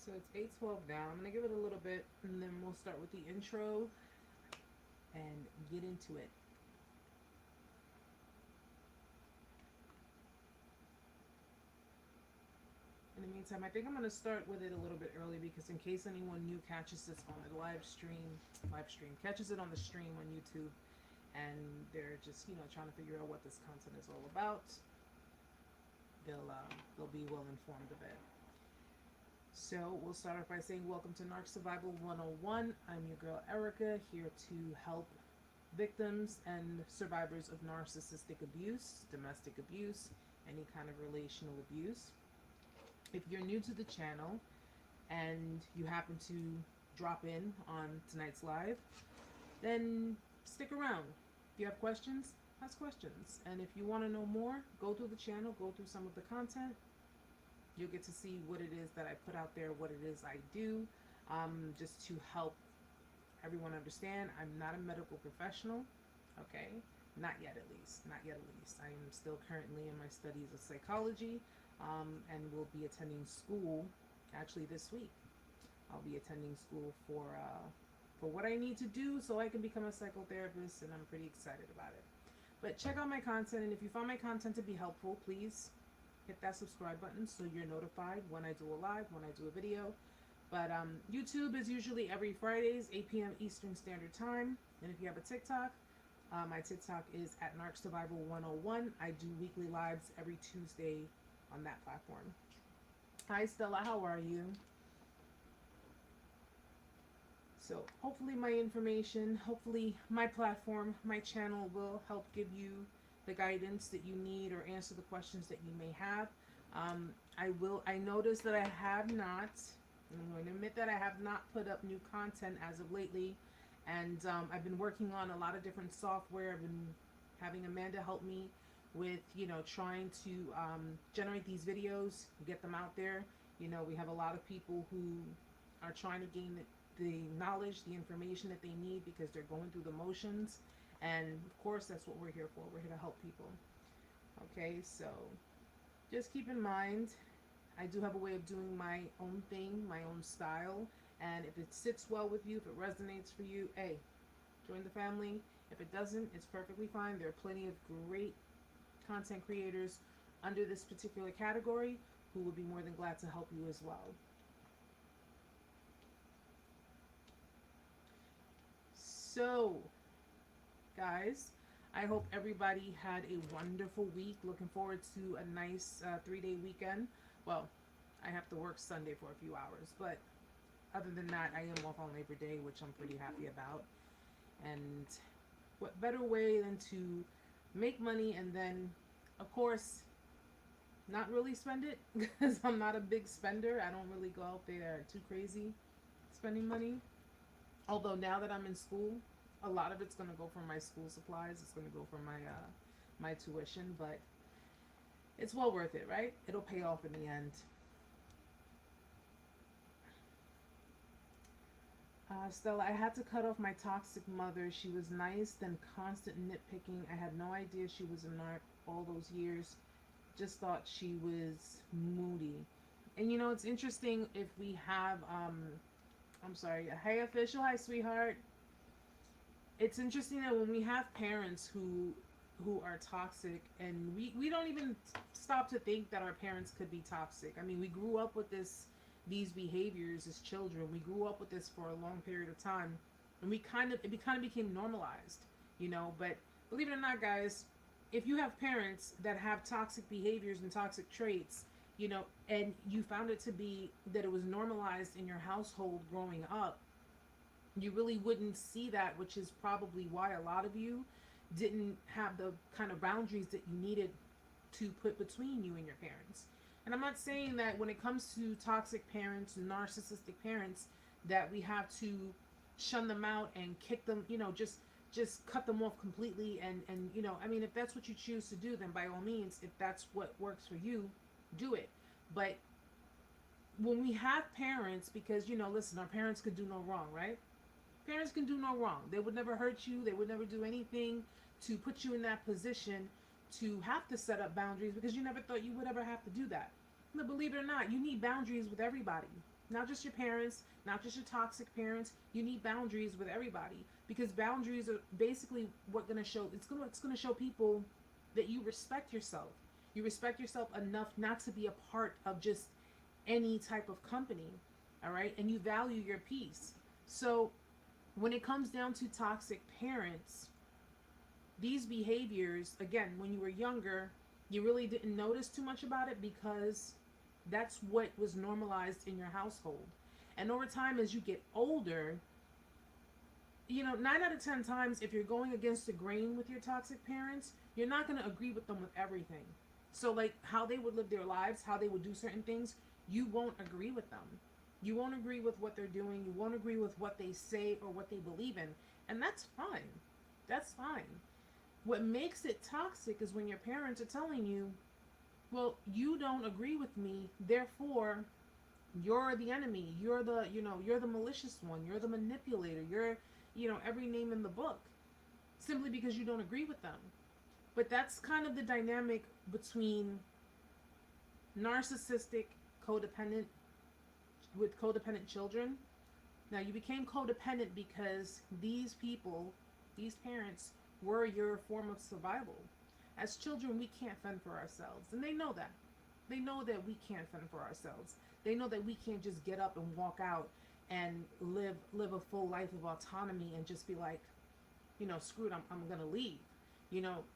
So it's 8:12 now. I'm gonna give it a little bit, and then we'll start with the intro and get into it. In the meantime, I think I'm gonna start with it a little bit early because in case anyone new catches this on the live stream catches it on the stream on YouTube, and they're just trying to figure out what this content is all about, they'll be well informed of it. So we'll start off by saying welcome to Narc Survival 101. I'm your girl Erica, here to help victims and survivors of narcissistic abuse, domestic abuse, any kind of relational abuse. If you're new to the channel and you happen to drop in on tonight's live, then stick around. If you have questions, ask questions. And if you want to know more, go through the channel, go through some of the content. You'll get to see what it is that I put out there, what it is I do, just to help everyone understand. I'm not a medical professional, okay? Not yet, at least. Not yet, at least. I am still currently in my studies of psychology, and will be attending school actually this week. I'll be attending school for what I need to do so I can become a psychotherapist, and I'm pretty excited about it. But check out my content, and if you find my content to be helpful, please hit that subscribe button so you're notified when I do a live, when I do a video. But YouTube is usually every Fridays, 8 p.m. Eastern Standard Time. And if you have a TikTok, my TikTok is at Narc Survival 101. I do weekly lives every Tuesday on that platform. Hi Stella, how are you? So hopefully my information, hopefully my platform, my channel will help give you the guidance that you need or answer the questions that you may have. I noticed that I have not, I'm going to admit that I have not put up new content as of lately. And I've been working on a lot of different software. I've been having Amanda help me with, trying to generate these videos, get them out there. We have a lot of people who are trying to gain the knowledge, the information that they need because they're going through the motions. And of course, that's what we're here for. We're here to help people. Okay, so just keep in mind, I do have a way of doing my own thing, my own style. And if it sits well with you, if it resonates for you, hey, join the family. If it doesn't, it's perfectly fine. There are plenty of great content creators under this particular category who would be more than glad to help you as well. So, guys, I hope everybody had a wonderful week. Looking forward to a nice 3-day weekend. Well, I have to work Sunday for a few hours, but other than that, I am off on Labor Day, which I'm pretty happy about. And what better way than to make money and then, of course, not really spend it because I'm not a big spender. I don't really go out there too crazy spending money. Although now that I'm in school, a lot of it's going to go for my school supplies. It's going to go for my tuition, but it's well worth it, right? It'll pay off in the end. Stella, I had to cut off my toxic mother. She was nice, then constant nitpicking. I had no idea she was a narc all those years. Just thought she was moody. And it's interesting if we have, I'm sorry, hey official, hi sweetheart. It's interesting that when we have parents who are toxic, and we don't even stop to think that our parents could be toxic. I mean, we grew up with these behaviors as children. We grew up with this for a long period of time, and it kind of became normalized, But believe it or not, guys, if you have parents that have toxic behaviors and toxic traits, and you found it to be that it was normalized in your household growing up, you really wouldn't see that, which is probably why a lot of you didn't have the kind of boundaries that you needed to put between you and your parents. And I'm not saying that when it comes to toxic parents, narcissistic parents, that we have to shun them out and kick them, just cut them off completely. And I mean, if that's what you choose to do, then by all means, if that's what works for you, do it. But when we have parents, because, listen, our parents could do no wrong, right? Parents can do no wrong. They would never hurt you. They would never do anything to put you in that position to have to set up boundaries because you never thought you would ever have to do that. But believe it or not, you need boundaries with everybody. Not just your parents, not just your toxic parents. You need boundaries with everybody, because boundaries are basically what gonna show. It's gonna show people that you respect yourself. You respect yourself enough not to be a part of just any type of company, all right? And you value your peace. So when it comes down to toxic parents, these behaviors, again, when you were younger, you really didn't notice too much about it because that's what was normalized in your household. And over time, as you get older, 9 out of 10 times, if you're going against the grain with your toxic parents, you're not going to agree with them with everything. So, like how they would live their lives, how they would do certain things, you won't agree with them. You won't agree with what they're doing. You won't agree with what they say or what they believe in. And that's fine. That's fine. What makes it toxic is when your parents are telling you, well, you don't agree with me, therefore you're the enemy. You're the malicious one. You're the manipulator. You're, every name in the book, simply because you don't agree with them. But that's kind of the dynamic between narcissistic codependent with codependent children. Now, you became codependent because these people, these parents, were your form of survival. As children, we can't fend for ourselves, and they know that. They know that we can't fend for ourselves. They know that we can't just get up and walk out and live a full life of autonomy and just be like, screwed, I'm gonna leave.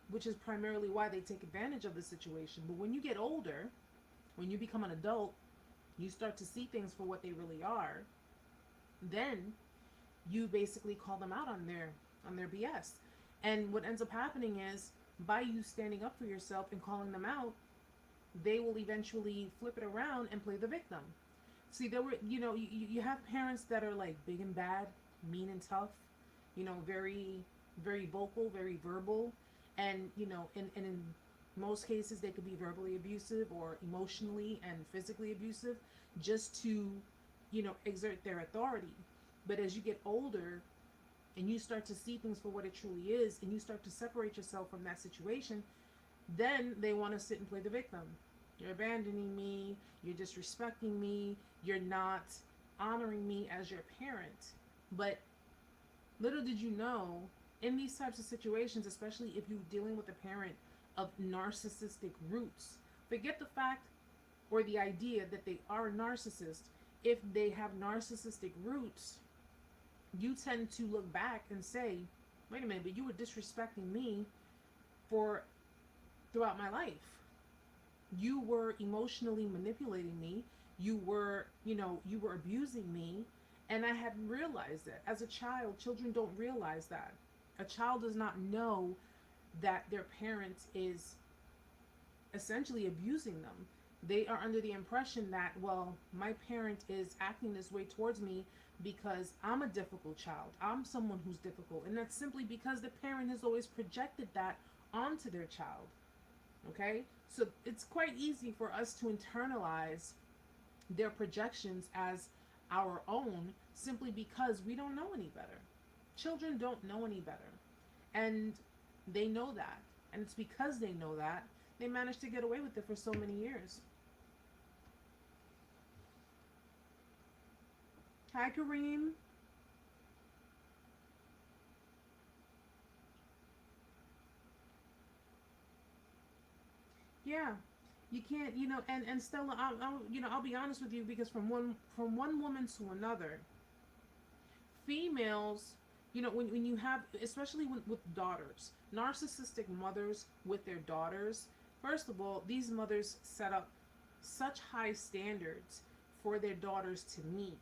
Which is primarily why they take advantage of the situation. But when you get older, when you become an adult, you start to see things for what they really are. Then you basically call them out on their BS. And what ends up happening is, by you standing up for yourself and calling them out, they will eventually flip it around and play the victim. See, you have parents that are like big and bad, mean and tough, very, very vocal, very verbal. And, in most cases, they could be verbally abusive or emotionally and physically abusive just to, exert their authority. But as you get older and you start to see things for what it truly is, and you start to separate yourself from that situation, then they want to sit and play the victim. You're abandoning me, you're disrespecting me, you're not honoring me as your parent. But little did you know, in these types of situations, especially if you're dealing with a parent of narcissistic roots, forget the fact or the idea that they are a narcissist. If they have narcissistic roots, you tend to look back and say, wait a minute, but you were disrespecting me throughout my life. You were emotionally manipulating me. You were abusing me. And I hadn't realized that. As a child, children don't realize that. A child does not know that their parent is essentially abusing them. They are under the impression that, well, my parent is acting this way towards me because I'm a difficult child. I'm someone who's difficult. And that's simply because the parent has always projected that onto their child. Okay? So it's quite easy for us to internalize their projections as our own, simply because we don't know any better. Children don't know any better. And they know that. And it's because they know that they managed to get away with it for so many years. Hi, Kareem. Yeah, you can't, and Stella, I'll be honest with you, because from one woman to another, females, when you have, especially with daughters, narcissistic mothers with their daughters, first of all, these mothers set up such high standards for their daughters to meet,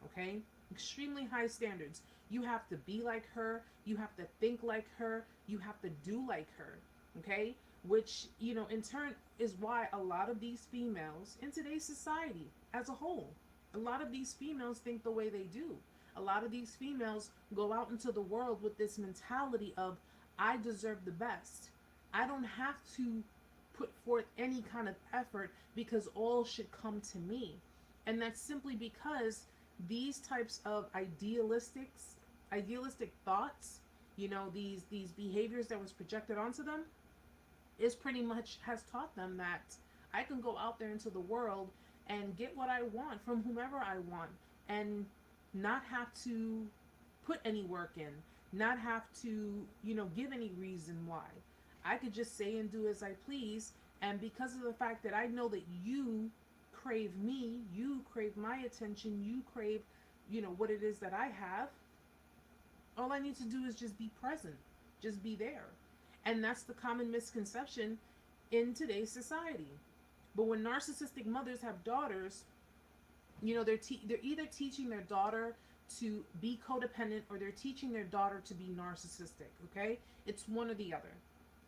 okay? Extremely high standards. You have to be like her, you have to think like her, you have to do like her, okay? Which, in turn is why a lot of these females in today's society as a whole, a lot of these females think the way they do. A lot of these females go out into the world with this mentality of, I deserve the best. I don't have to put forth any kind of effort because all should come to me. And that's simply because these types of idealistic thoughts, these behaviors that was projected onto them, is pretty much has taught them that I can go out there into the world and get what I want from whomever I want, and not have to put any work in, not have to, give any reason why. I could just say and do as I please, and because of the fact that I know that you crave me, you crave my attention, you crave, what it is that I have, all I need to do is just be present, just be there. And that's the common misconception in today's society. But when narcissistic mothers have daughters, they're either teaching their daughter to be codependent, or they're teaching their daughter to be narcissistic, okay? It's one or the other.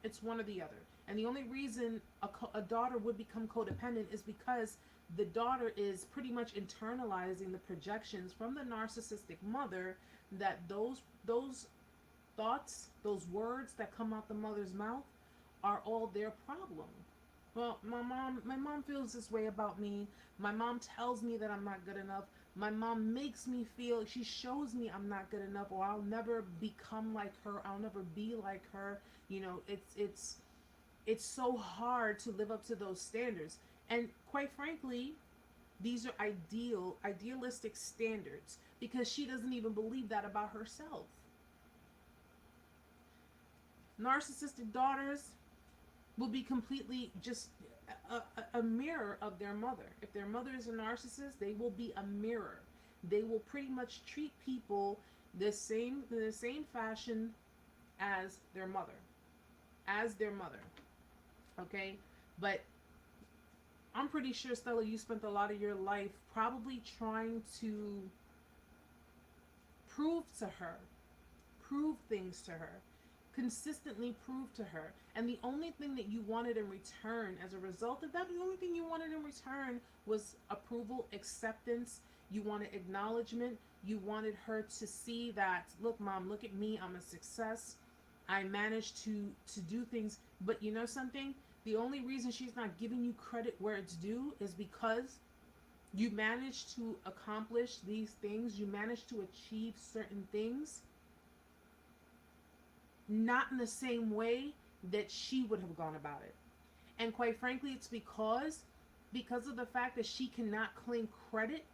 It's one or the other. And the only reason a daughter would become codependent is because the daughter is pretty much internalizing the projections from the narcissistic mother, that those thoughts, those words that come out the mother's mouth are all their problem. Well, my mom feels this way about me. My mom tells me that I'm not good enough. My mom makes me feel, she shows me I'm not good enough, or I'll never become like her. I'll never be like her. It's so hard to live up to those standards. And quite frankly, these are idealistic standards, because she doesn't even believe that about herself. Narcissistic daughters will be completely just a mirror of their mother. If their mother is a narcissist, they will be a mirror. They will pretty much treat people the same fashion as their mother. Okay? But I'm pretty sure, Stella, you spent a lot of your life probably trying to prove things to her, consistently prove to her. And the only thing that you wanted in return as a result of that, the only thing you wanted in return was approval, acceptance. You wanted acknowledgement. You wanted her to see that, look, Mom, look at me. I'm a success. I managed to do things. But you know something? The only reason she's not giving you credit where it's due is because you managed to accomplish these things. You managed to achieve certain things, not in the same way that she would have gone about it. And quite frankly, it's because of the fact that she cannot claim credit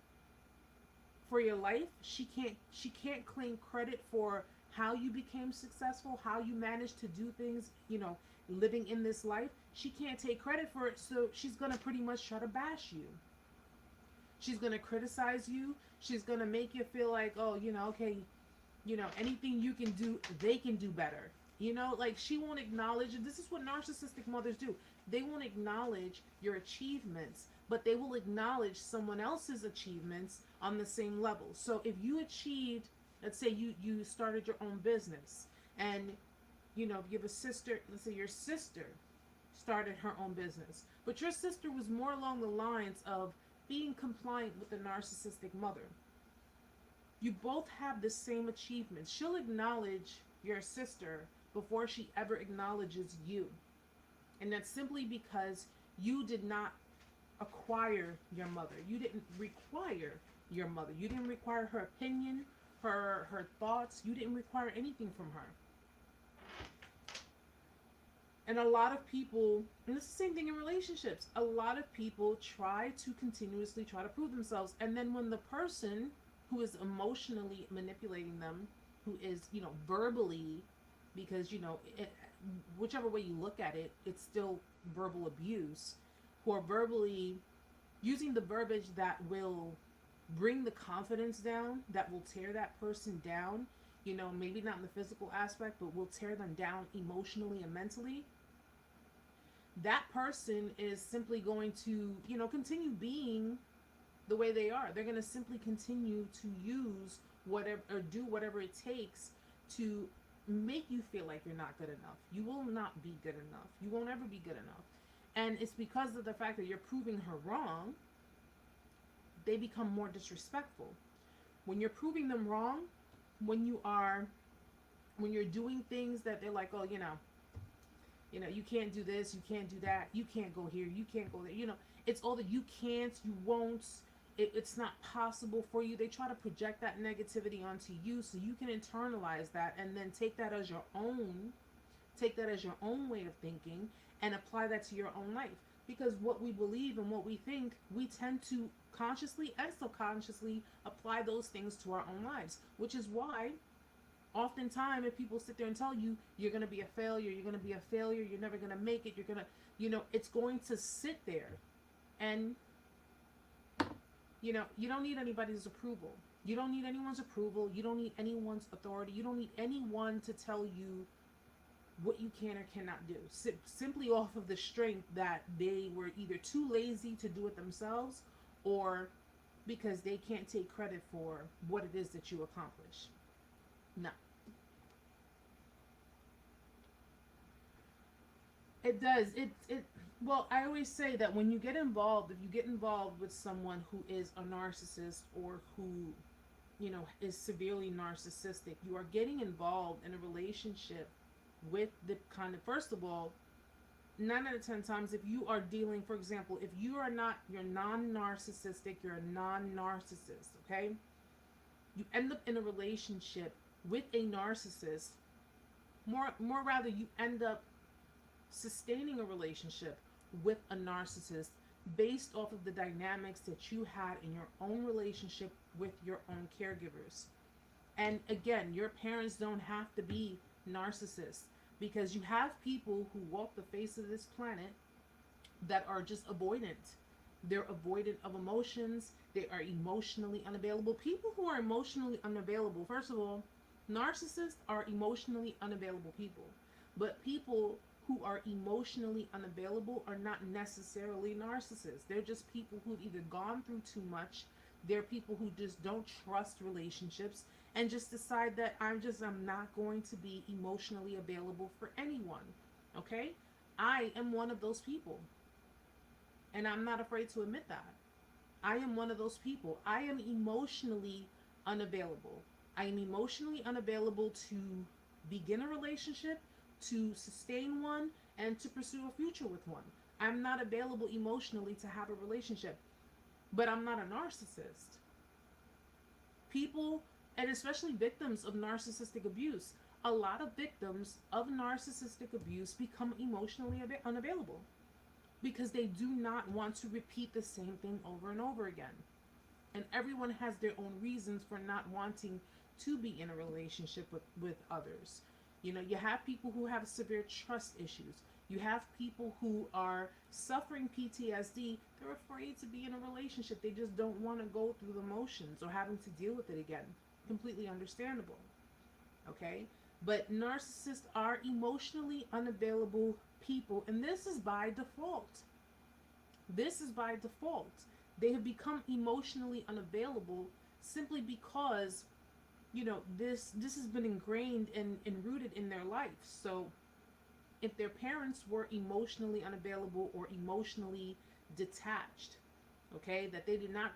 for your life. She can't claim credit for how you became successful, how you managed to do things, living in this life. She can't take credit for it, so she's going to pretty much try to bash you. She's going to criticize you. She's going to make you feel like, oh, okay, anything you can do, they can do better. She won't acknowledge, and this is what narcissistic mothers do. They won't acknowledge your achievements, but they will acknowledge someone else's achievements on the same level. So if you achieved, let's say you started your own business, and if you have a sister, let's say your sister started her own business, but your sister was more along the lines of being compliant with the narcissistic mother. You both have the same achievements. She'll acknowledge your sister before she ever acknowledges you. And that's simply because you did not acquire your mother. You didn't require your mother. You didn't require her opinion, her thoughts. You didn't require anything from her. And a lot of people, and it's the same thing in relationships, a lot of people continuously try to prove themselves. And then when the person who is emotionally manipulating them, who is, verbally, because, whichever way you look at it, it's still verbal abuse, who are verbally using the verbiage that will bring the confidence down, that will tear that person down, maybe not in the physical aspect, but will tear them down emotionally and mentally. That person is simply going to, continue being the way they are. They're going to simply continue to use whatever, or do whatever it takes to make you feel like you're not good enough. You will not be good enough. You won't ever be good enough. And it's because of the fact that you're proving her wrong, they become more disrespectful. When you're proving them wrong, when you're doing things that they're like, oh, you can't do this, you can't do that, you can't go here, you can't go there, it's all that you can't, you won't, it's not possible for you. They try to project that negativity onto you so you can internalize that and then take that as your own way of thinking and apply that to your own life. Because what we believe and what we think, we tend to consciously and subconsciously apply those things to our own lives, which is why oftentimes if people sit there and tell you you're going to be a failure, you're going to be a failure, you're never going to make it, you're going to, it's going to sit there. And you don't need anybody's approval. You don't need anyone's approval. You don't need anyone's authority. You don't need anyone to tell you what you can or cannot do. Simply off of the strength that they were either too lazy to do it themselves, or because they can't take credit for what it is that you accomplish. No. It does. Well, I always say that when you get involved, if you get involved with someone who is a narcissist or who, is severely narcissistic, you are getting involved in a relationship with the kind of, first of all, 9 out of 10 times, if you are dealing, for example, if you're non-narcissistic, you're a non-narcissist, okay? You end up in a relationship with a narcissist, more rather you end up sustaining a relationship with a narcissist based off of the dynamics that you had in your own relationship with your own caregivers. And again, your parents don't have to be narcissists, because you have people who walk the face of this planet that are just avoidant. They're avoidant of emotions. They are emotionally unavailable. People who are emotionally unavailable, first of all, narcissists are emotionally unavailable people. But people who are emotionally unavailable are not necessarily narcissists. They're just people who've either gone through too much. They're people who just don't trust relationships and just decide that I'm not going to be emotionally available for anyone. Okay? I am one of those people. And I'm not afraid to admit that. I am one of those people. I am emotionally unavailable. I am emotionally unavailable to begin a relationship, to sustain one, and to pursue a future with one. I'm not available emotionally to have a relationship. But I'm not a narcissist. People, and especially victims of narcissistic abuse, a lot of victims of narcissistic abuse become emotionally unavailable because they do not want to repeat the same thing over and over again. And everyone has their own reasons for not wanting to be in a relationship with others. You have people who have severe trust issues. You have people who are suffering PTSD. They're afraid to be in a relationship. They just don't want to go through the motions or having to deal with it again. Completely understandable. Okay? But narcissists are emotionally unavailable people, and this is by default. This is by default. They have become emotionally unavailable simply because this has been ingrained and rooted in their life. So if their parents were emotionally unavailable or emotionally detached, okay, that they did not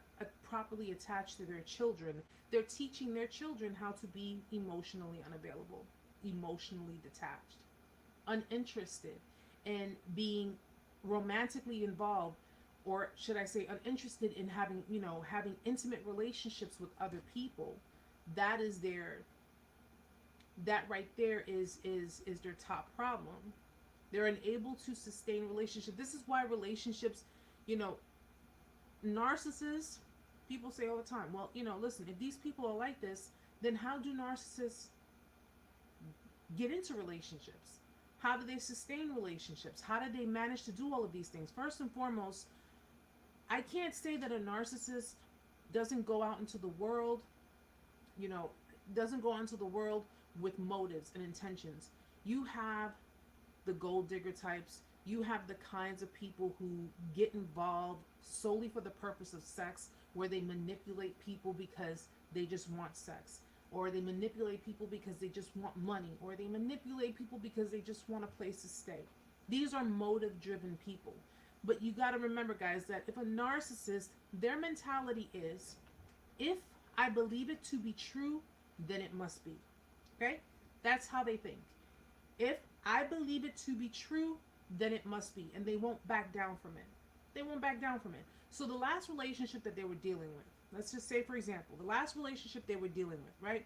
properly attach to their children, they're teaching their children how to be emotionally unavailable, emotionally detached, uninterested in being romantically involved, or should I say uninterested in having intimate relationships with other people. That right there is their top problem. They're unable to sustain relationships. This is why relationships, narcissists, people say all the time, well, listen, if these people are like this, then how do narcissists get into relationships? How do they sustain relationships? How do they manage to do all of these things? First and foremost, I can't say that a narcissist doesn't go out into the world, doesn't go into the world with motives and intentions. You have the gold digger types. You have the kinds of people who get involved solely for the purpose of sex, where they manipulate people because they just want sex, or they manipulate people because they just want money, or they manipulate people because they just want a place to stay. These are motive-driven people. But you got to remember, guys, that if a narcissist, their mentality is, if I believe it to be true, then it must be. Okay? That's how they think. If I believe it to be true, then it must be. And they won't back down from it. They won't back down from it. So the last relationship that they were dealing with, let's just say, for example, the last relationship they were dealing with, right?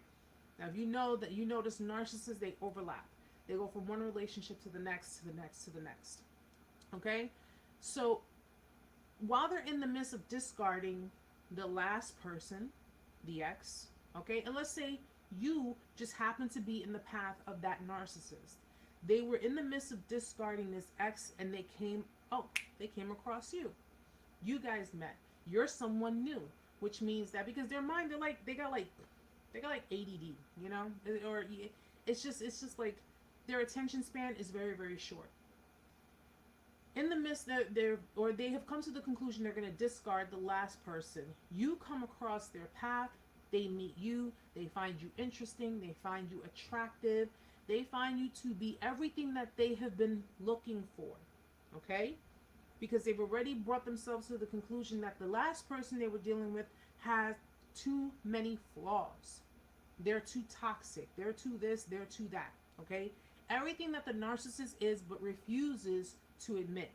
Now, if you notice narcissists, they overlap. They go from one relationship to the next, to the next, to the next. Okay? So while they're in the midst of discarding the last person, the ex, okay, and let's say you just happen to be in the path of that narcissist. They were in the midst of discarding this ex and they came across you. You guys met. You're someone new, which means that because their mind, they got like ADD, you know, or it's just like their attention span is very, very short. In the midst that they have come to the conclusion they're going to discard the last person. You come across their path, they meet you, they find you interesting, they find you attractive, they find you to be everything that they have been looking for, okay? Because they've already brought themselves to the conclusion that the last person they were dealing with has too many flaws. They're too toxic, they're too this, they're too that, okay? Everything that the narcissist is but refuses to admit.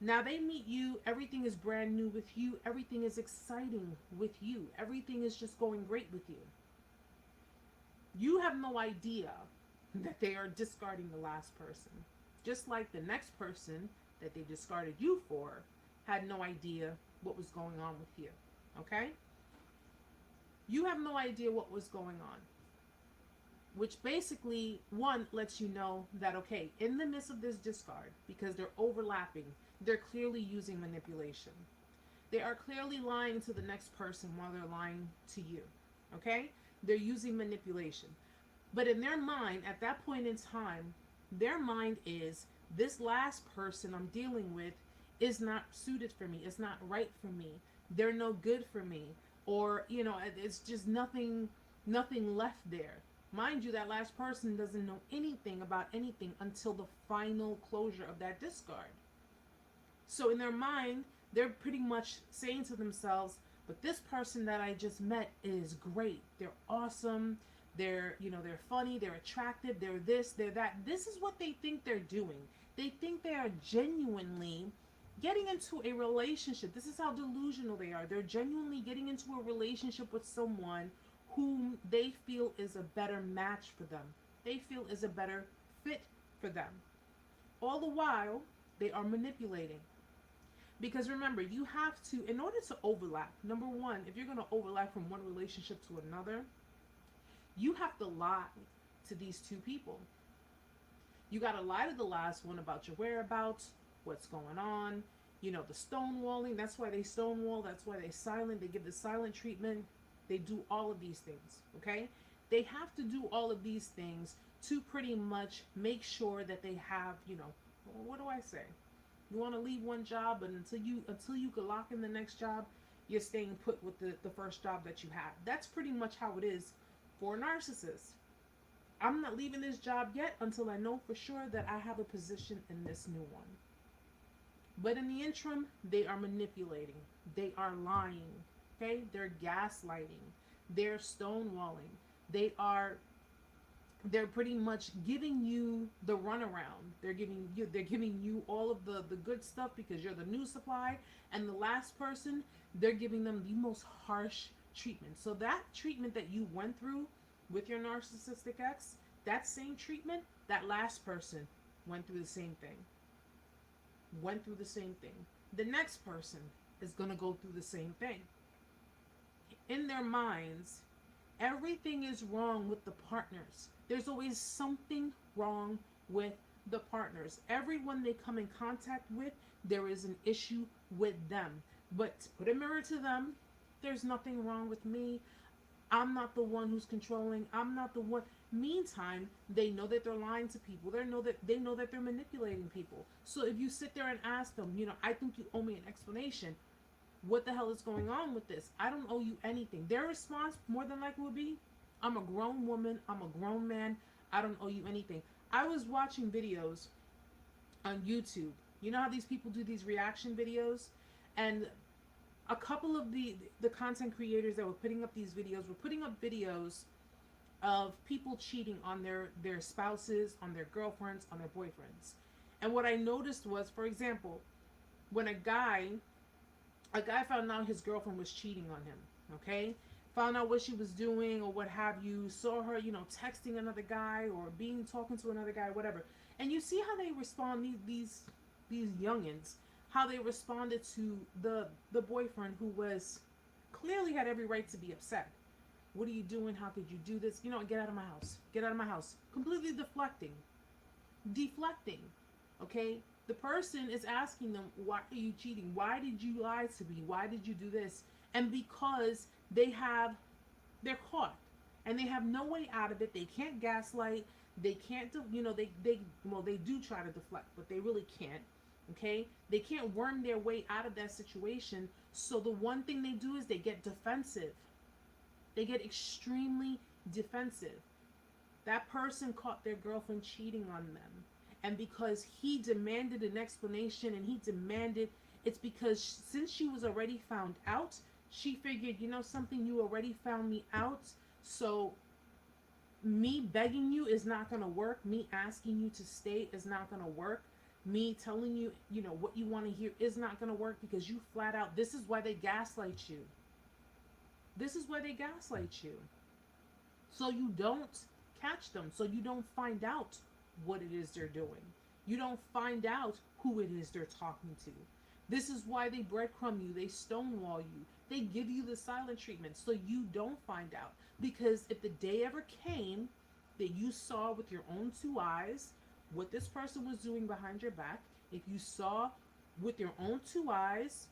Now they meet you, everything is brand new with you, everything is exciting with you, everything is just going great with you. You have no idea that they are discarding the last person. Just like the next person that they discarded you for had no idea what was going on with you. Okay? You have no idea what was going on. Which basically, one, lets you know that, okay, in the midst of this discard, because they're overlapping, they're clearly using manipulation. They are clearly lying to the next person while they're lying to you. Okay? They're using manipulation. But in their mind, at that point in time, their mind is, this last person I'm dealing with is not suited for me. It's not right for me. They're no good for me. Or, you know, it's just nothing left there. Mind you, that last person doesn't know anything about anything until the final closure of that discard. So in their mind, they're pretty much saying to themselves, but this person that I just met is great. They're awesome. They're funny. They're attractive. They're this, they're that. This is what they think they're doing. They think they are genuinely getting into a relationship. This is how delusional they are. They're genuinely getting into a relationship with someone whom they feel is a better match for them. They feel is a better fit for them. All the while, they are manipulating. Because remember, you have to, in order to overlap, number one, if you're going to overlap from one relationship to another, you have to lie to these two people. You got to lie to the last one about your whereabouts, what's going on, the stonewalling. That's why they stonewall. That's why they silent. They give the silent treatment. They do all of these things, okay? They have to do all of these things to pretty much make sure that they have, what do I say? You want to leave one job, but until you can lock in the next job, you're staying put with the first job that you have. That's pretty much how it is for a narcissist. I'm not leaving this job yet until I know for sure that I have a position in this new one. But in the interim, they are manipulating. They are lying. Okay? They're gaslighting. They're stonewalling. They're pretty much giving you the runaround. They're giving you all of the good stuff because you're the new supply. And the last person, they're giving them the most harsh treatment. So that treatment that you went through with your narcissistic ex, that same treatment, that last person went through the same thing. The next person is going to go through the same thing. In their minds, everything is wrong with the partners. There's always something wrong with the partners. Everyone they come in contact with, there is an issue with them. But to put a mirror to them, there's nothing wrong with me. I'm not the one who's controlling. I'm not the one. Meantime, they know that they're lying to people. They know that they're manipulating people. So if you sit there and ask them, I think you owe me an explanation. What the hell is going on with this? I don't owe you anything. Their response more than likely would be, I'm a grown woman. I'm a grown man. I don't owe you anything. I was watching videos on YouTube. You know how these people do these reaction videos? And a couple of the content creators that were putting up these videos were putting up videos of people cheating on their spouses, on their girlfriends, on their boyfriends. And what I noticed was, for example, when a guy found out his girlfriend was cheating on him, okay? Found out what she was doing or what have you, saw her, texting another guy or talking to another guy, whatever. And you see how they respond, these these youngins, how they responded to the boyfriend who was clearly had every right to be upset. What are you doing? How could you do this? You know, get out of my house. Get out of my house. Completely deflecting. Deflecting. Okay? The person is asking them, why are you cheating? Why did you lie to me? Why did you do this? And because they're caught and they have no way out of it. They can't gaslight. They can't do, they do try to deflect, but they really can't. Okay? They can't worm their way out of that situation. So the one thing they do is they get defensive. They get extremely defensive. That person caught their girlfriend cheating on them. And because he demanded an explanation and he demanded, it's because since she was already found out, she figured, you know something, you already found me out. So me begging you is not going to work. Me asking you to stay is not going to work. Me telling you, what you want to hear is not going to work because you flat out, this is why they gaslight you. This is why they gaslight you. So you don't catch them. So you don't find out what it is they're doing. You don't find out who it is they're talking to. This is why they breadcrumb you. They stonewall you. They give you the silent treatment so you don't find out. Because if the day ever came that you saw with your own two eyes what this person was doing behind your back, if you saw with your own two eyes,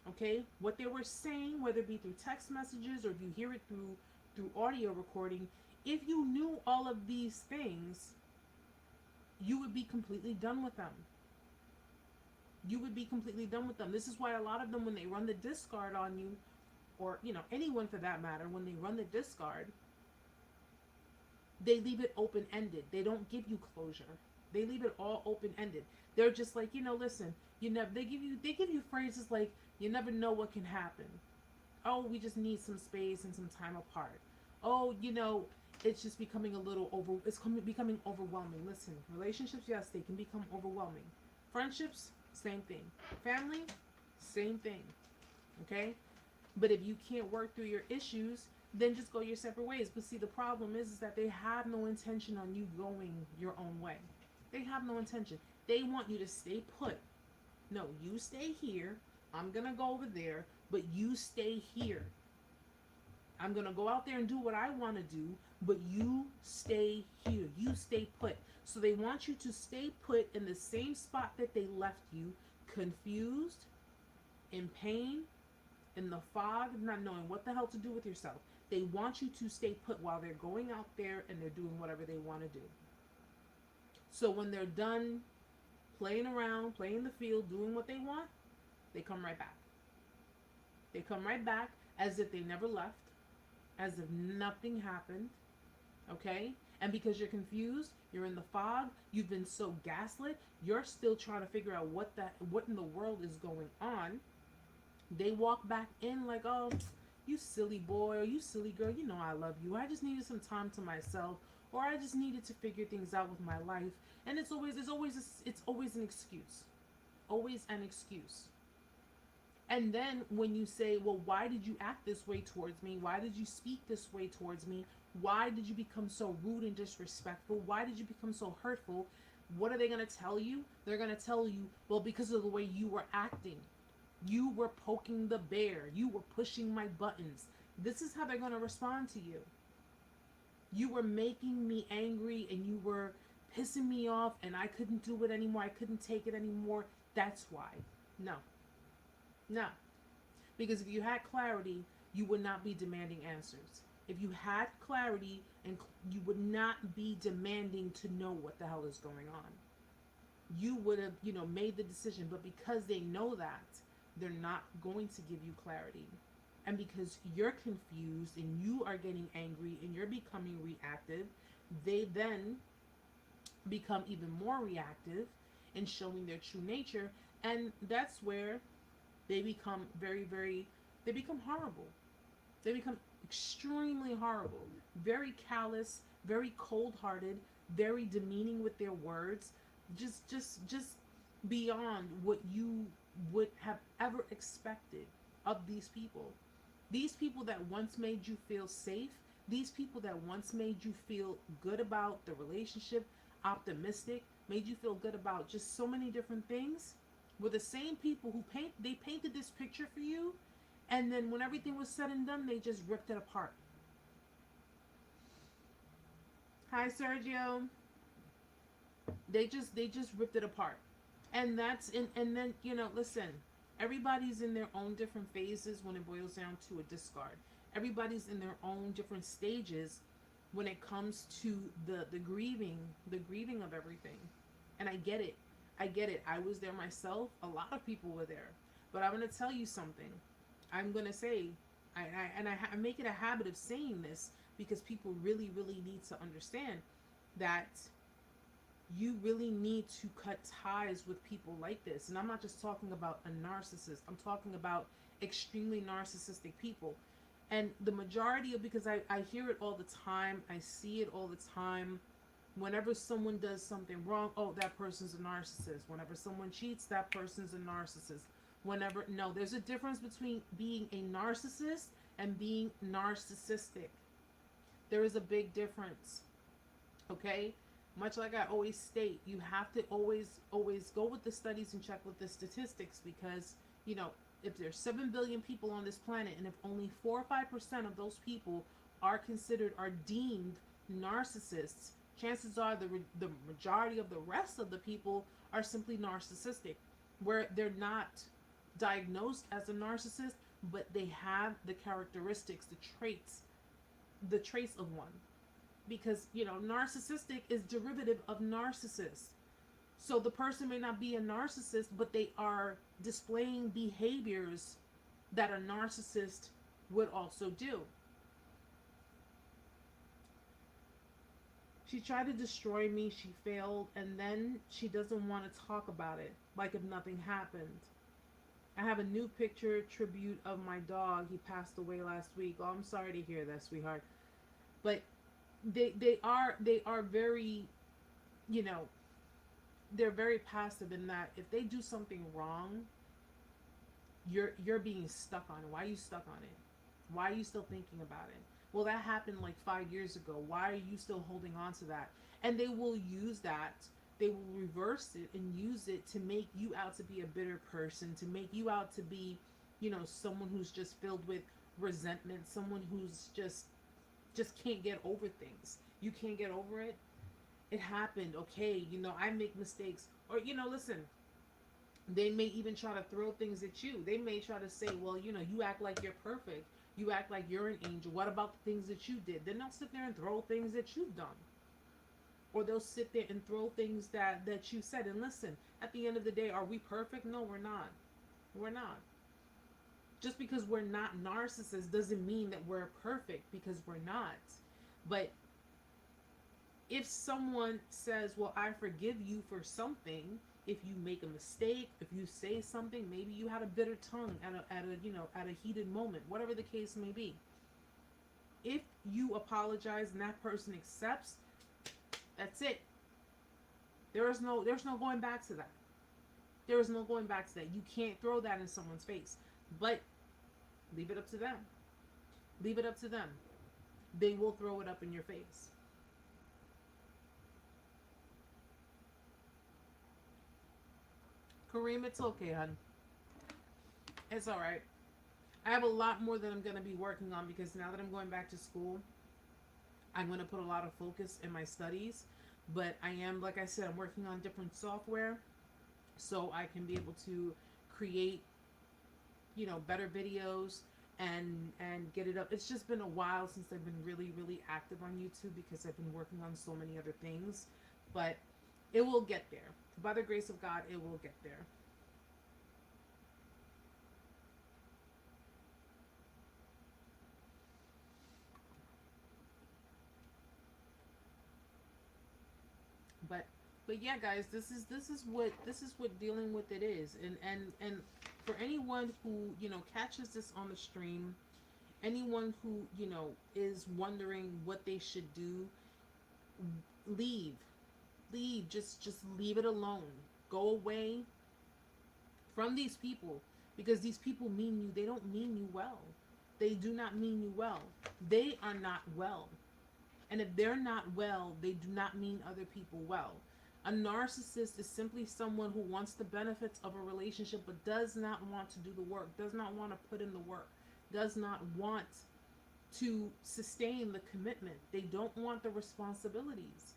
okay, what they were saying, whether it be through text messages or if you hear it through audio recording, if you knew all of these things, you would be completely done with them. You would be completely done with them. This is why a lot of them, when they run the discard on you, or anyone for that matter, when they run the discard, they leave it open-ended. They don't give you closure. They leave it all open-ended. They're just like, listen, they give you phrases like, you never know what can happen. Oh, we just need some space and some time apart. Oh, it's just becoming becoming overwhelming. Listen, relationships, yes, they can become overwhelming. Friendships, same thing. Family, same thing. Okay? But if you can't work through your issues, then just go your separate ways. But see, the problem is that they have no intention on you going your own way. They have no intention. They want you to stay put. No, you stay here. I'm going to go over there, but you stay here. I'm going to go out there and do what I want to do, but you stay here. You stay put. So they want you to stay put in the same spot that they left you, confused, in pain, in the fog, not knowing what the hell to do with yourself. They want you to stay put while they're going out there and they're doing whatever they want to do. So when they're done playing around, playing the field, doing what they want, they come right back. They come right back as if they never left, as if nothing happened, okay? And because you're confused, you're in the fog, you've been so gaslit, you're still trying to figure out what in the world is going on. They walk back in like, oh, you silly boy or you silly girl, I love you. I just needed some time to myself, or I just needed to figure things out with my life. And it's always an excuse. Always an excuse. And then when you say, well, why did you act this way towards me? Why did you speak this way towards me? Why did you become so rude and disrespectful? Why did you become so hurtful? What are they going to tell you? They're going to tell you, well, because of the way you were acting. You were poking the bear. You were pushing my buttons. This is how they're going to respond to you. You were making me angry and you were pissing me off and I couldn't do it anymore. I couldn't take it anymore. That's why. No. No. Because if you had clarity, you would not be demanding answers. If you had clarity, and you would not be demanding to know what the hell is going on. You would have, made the decision. But because they know that, they're not going to give you clarity. And because you're confused and you are getting angry and you're becoming reactive, they then become even more reactive in showing their true nature. And that's where they become they become horrible. They become extremely horrible, very callous, very cold-hearted, very demeaning with their words, just beyond what you would have ever expected of these people. These people that once made you feel safe, these people that once made you feel good about the relationship, optimistic, made you feel good about just so many different things, were the same people who painted this picture for you, and then when everything was said and done, they just ripped it apart. Hi, Sergio. They just ripped it apart. And and then, listen, everybody's in their own different phases when it boils down to a discard. Everybody's in their own different stages when it comes to the grieving of everything. And I get it. I was there myself. A lot of people were there. But I'm going to tell you something. I'm going to say, I make it a habit of saying this because people really, really need to understand that you really need to cut ties with people like this. And I'm not just talking about a narcissist. I'm talking about extremely narcissistic people. And the majority of, because I hear it all the time, I see it all the time. Whenever someone does something wrong, oh, that person's a narcissist. Whenever someone cheats, that person's a narcissist. No, there's a difference between being a narcissist and being narcissistic. There is a big difference. Okay? Much like I always state, you have to always go with the studies and check with the statistics, because, if there's 7 billion people on this planet, and if only 4 or 5% of those people are deemed narcissists, chances are the majority of the rest of the people are simply narcissistic, where they're not diagnosed as a narcissist, but they have the characteristics, the traits of one. Because, narcissistic is derivative of narcissist. So the person may not be a narcissist, but they are displaying behaviors that a narcissist would also do. She tried to destroy me, she failed, and then she doesn't want to talk about it, like if nothing happened. I have a new picture tribute of my dog. He passed away last week. Oh, I'm sorry to hear that, sweetheart. But they are very, they're very passive in that if they do something wrong, you're being stuck on it. Why are you stuck on it? Why are you still thinking about it? Well, that happened like 5 years ago. Why are you still holding on to that? And they will use that. They will reverse it and use it to make you out to be a bitter person, to make you out to be, someone who's just filled with resentment, someone who's just can't get over things. You can't get over it. It happened. Okay, I make mistakes. Or, listen, they may even try to throw things at you. They may try to say, well, you act like you're perfect. You act like you're an angel. What about the things that you did? Then they'll sit there and throw things that you've done. Or they'll sit there and throw things that you said. And listen, at the end of the day, are we perfect? No, we're not. We're not. Just because we're not narcissists doesn't mean that we're perfect, because we're not. But if someone says, well, I forgive you for something, if you make a mistake, if you say something, maybe you had a bitter tongue at a heated moment, whatever the case may be. If you apologize and that person accepts, that's it. There's no going back to that. There is no going back to that. You can't throw that in someone's face. But leave it up to them. Leave it up to them. They will throw it up in your face. Kareem, it's okay, hon. It's alright. I have a lot more that I'm going to be working on, because now that I'm going back to school, I'm going to put a lot of focus in my studies. But I am, like I said, I'm working on different software so I can be able to create, better videos and get it up. It's just been a while since I've been really, really active on YouTube, because I've been working on so many other things. But it will get there. By the grace of God, it will get there. But yeah, guys, this is what dealing with it is. And for anyone who, catches this on the stream, anyone who, is wondering what they should do, leave. Just leave it alone. Go away from these people, because these people they don't mean you well. They do not mean you well. They are not well. And if they're not well, they do not mean other people well. A narcissist is simply someone who wants the benefits of a relationship but does not want to do the work, does not want to put in the work, does not want to sustain the commitment. They don't want the responsibilities.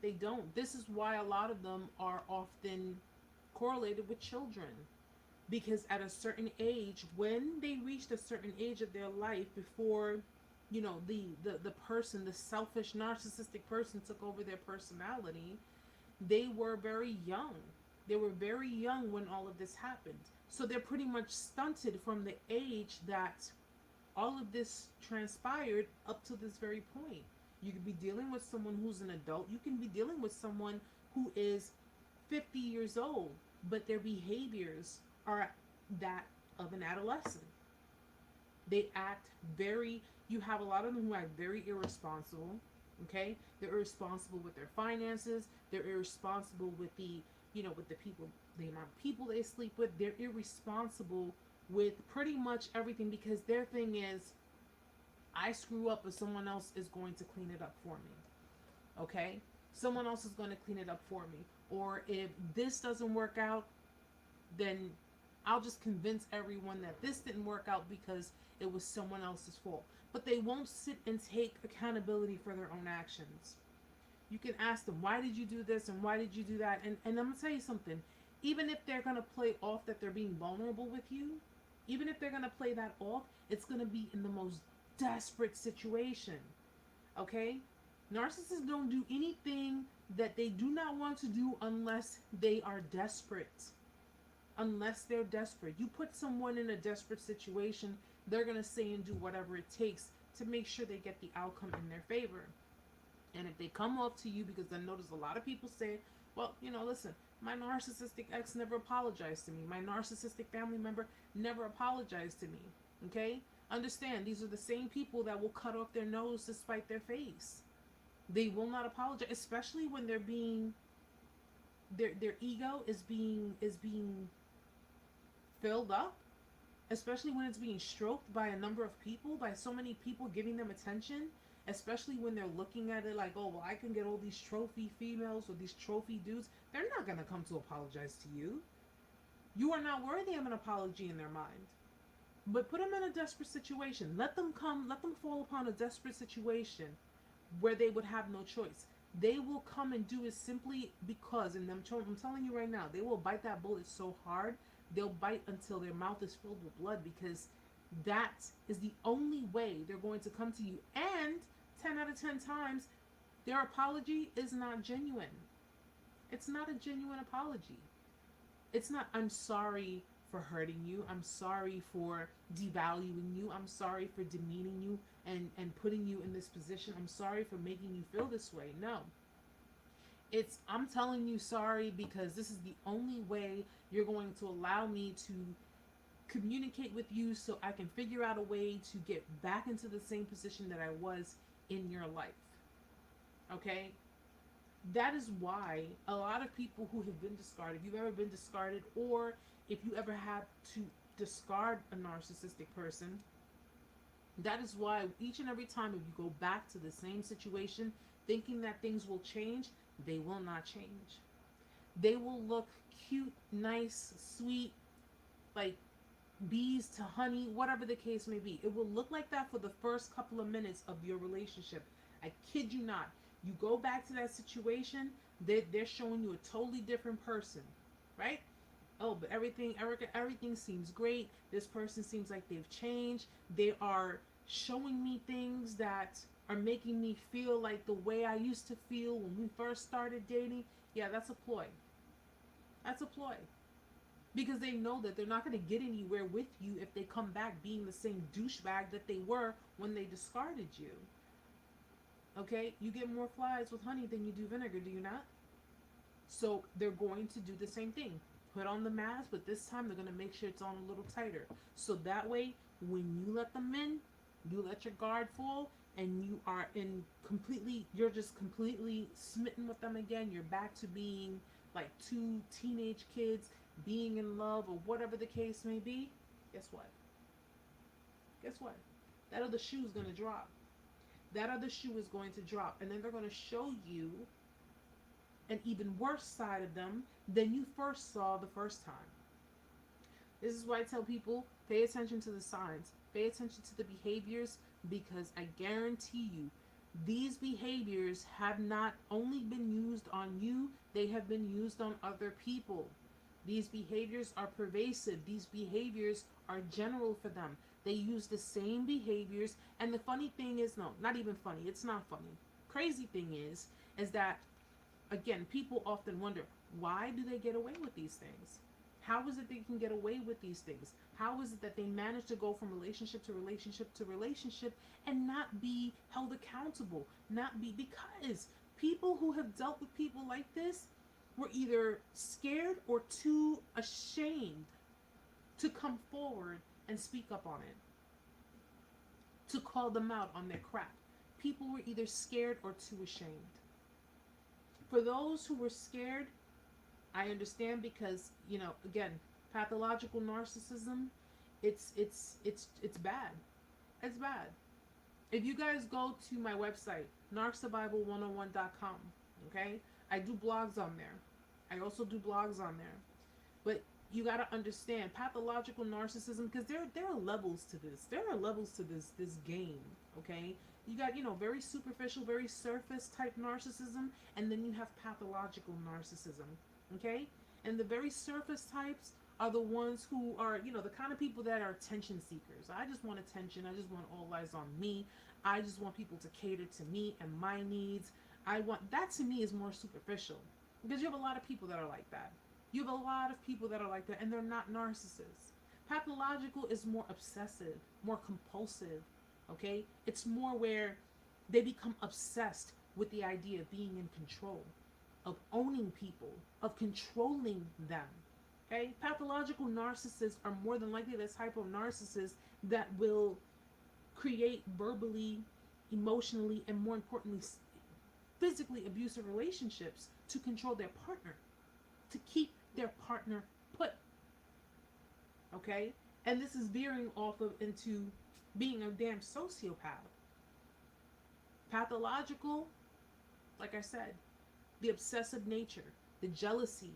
They don't. This is why a lot of them are often correlated with children. Because at a certain age, when they reached a certain age of their life before, the person, the selfish narcissistic person took over their personality, they were very young. They were very young when all of this happened. So they're pretty much stunted from the age that all of this transpired up to this very point. You could be dealing with someone who's an adult. You can be dealing with someone who is 50 years old, but their behaviors are that of an adolescent. They act very, you have a lot of them who act very irresponsible, okay? They're irresponsible with their finances. They're irresponsible with with the people, the amount of people they sleep with. They're irresponsible with pretty much everything because their thing is, I screw up, but someone else is going to clean it up for me. Okay? Someone else is going to clean it up for me. Or if this doesn't work out, then I'll just convince everyone that this didn't work out because it was someone else's fault. But they won't sit and take accountability for their own actions. You can ask them, why did you do this and why did you do that? And I'm going to tell you something. Even if they're going to play off that they're being vulnerable with you, even if they're going to play that off, it's going to be in the most desperate situation. Okay? Narcissists don't do anything that they do not want to do unless they are desperate. Unless they're desperate. You put someone in a desperate situation, they're going to say and do whatever it takes to make sure they get the outcome in their favor. And if they come off to you, because I notice a lot of people say, well, listen, my narcissistic ex never apologized to me. My narcissistic family member never apologized to me. Okay? Understand, these are the same people that will cut off their nose to spite their face. They will not apologize, especially when they're being, their ego is being filled up, especially when it's being stroked by a number of people, by so many people giving them attention, especially when they're looking at it like, oh, well, I can get all these trophy females or these trophy dudes. They're not going to come to apologize to you. You are not worthy of an apology in their mind. But put them in a desperate situation. Let them fall upon a desperate situation where they would have no choice. They will come and do it simply because, and I'm telling you right now, they will bite that bullet so hard, they'll bite until their mouth is filled with blood, because that is the only way they're going to come to you. And 10 out of 10 times, their apology is not genuine. It's not a genuine apology. It's not, I'm sorry for hurting you. I'm sorry for devaluing you. I'm sorry for demeaning you and putting you in this position. I'm sorry for making you feel this way. No. It's, I'm telling you sorry because this is the only way you're going to allow me to communicate with you so I can figure out a way to get back into the same position that I was in your life. Okay? That is why a lot of people who have been discarded, if you've ever been discarded, or if you ever had to discard a narcissistic person, that is why each and every time if you go back to the same situation thinking that things will change, they will not change. They will look cute, nice, sweet, like bees to honey, whatever the case may be. It will look like that for the first couple of minutes of your relationship. I kid you not. You go back to that situation, they're showing you a totally different person, right? Oh, but Erica, everything seems great. This person seems like they've changed. They are showing me things that are making me feel like the way I used to feel when we first started dating. Yeah, that's a ploy. That's a ploy. Because they know that they're not going to get anywhere with you if they come back being the same douchebag that they were when they discarded you. Okay? You get more flies with honey than you do vinegar, do you not? So they're going to do the same thing. Put on the mask, but this time they're going to make sure it's on a little tighter. So that way, when you let them in, you let your guard fall, and you are you're just completely smitten with them again. You're back to being like two teenage kids, being in love, or whatever the case may be. Guess what? Guess what? That other shoe's going to drop. that other shoe is going to drop, and then they're going to show you an even worse side of them than you first saw the first time. This is why I tell people, pay attention to the signs, pay attention to the behaviors, because I guarantee you, these behaviors have not only been used on you, they have been used on other people. These behaviors are pervasive. These behaviors are general for them. They use the same behaviors, and the funny thing is, no, not even funny, it's not funny. Crazy thing is that, again, people often wonder, why do they get away with these things? How is it they can get away with these things? How is it that they manage to go from relationship to relationship to relationship and not be held accountable? Not be, because people who have dealt with people like this were either scared or too ashamed to come forward and speak up on it, to call them out on their crap. People were either scared or too ashamed. For those who were scared, I understand, because, you know, again, pathological narcissism, it's bad. It's bad. If you guys go to my website, narcsurvival101.com, okay? I do blogs on there. I also do blogs on there. But you got to understand pathological narcissism, because there are levels to this. There are levels to this game, okay? You got, you know, very superficial, very surface type narcissism, and then you have pathological narcissism, okay? And the very surface types are the ones who are, you know, the kind of people that are attention seekers. I just want attention. I just want all eyes on me. I just want people to cater to me and my needs. I want, that to me is more superficial, because you have a lot of people that are like that. You have a lot of people that are like that, and they're not narcissists. Pathological is more obsessive, more compulsive, okay? It's more where they become obsessed with the idea of being in control, of owning people, of controlling them, okay? Pathological narcissists are more than likely the type of narcissist that will create verbally, emotionally, and more importantly, physically abusive relationships to control their partner, to keep their partner put, okay? And this is veering off of into being a damn sociopath. Pathological, like I said, the obsessive nature, the jealousy,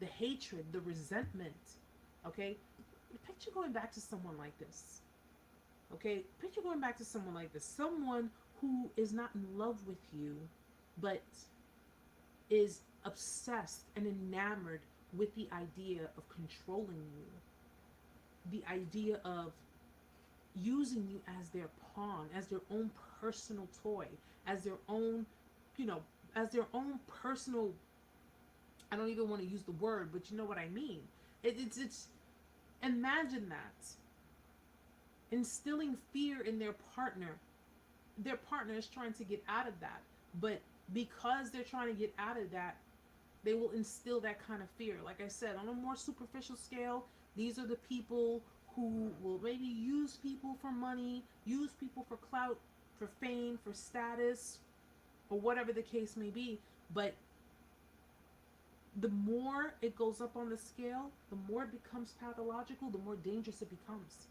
the hatred, the resentment, okay? Picture going back to someone like this, okay? Picture going back to someone like this, someone who is not in love with you, but is obsessed and enamored with the idea of controlling you, the idea of using you as their pawn, as their own personal toy, as their own, you know, as their own personal, I don't even want to use the word, but you know what I mean. It's imagine that. Instilling fear in their partner is trying to get out of that, but because they're trying to get out of that, they will instill that kind of fear. Like I said, on a more superficial scale, these are the people who will maybe use people for money, use people for clout, for fame, for status, or whatever the case may be. But the more it goes up on the scale, the more it becomes pathological, the more dangerous it becomes.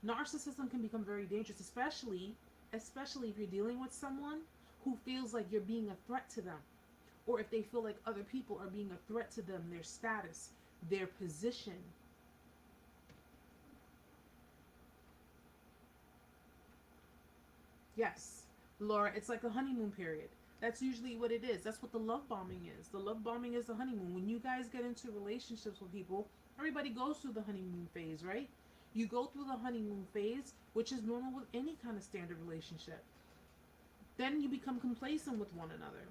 Narcissism can become very dangerous, especially if you're dealing with someone who feels like you're being a threat to them, or if they feel like other people are being a threat to them, their status, their position. Yes, Laura, it's like a honeymoon period. That's usually what it is. That's what the love bombing is. The love bombing is the honeymoon. When you guys get into relationships with people, everybody goes through the honeymoon phase, right? You go through the honeymoon phase, which is normal with any kind of standard relationship. Then you become complacent with one another,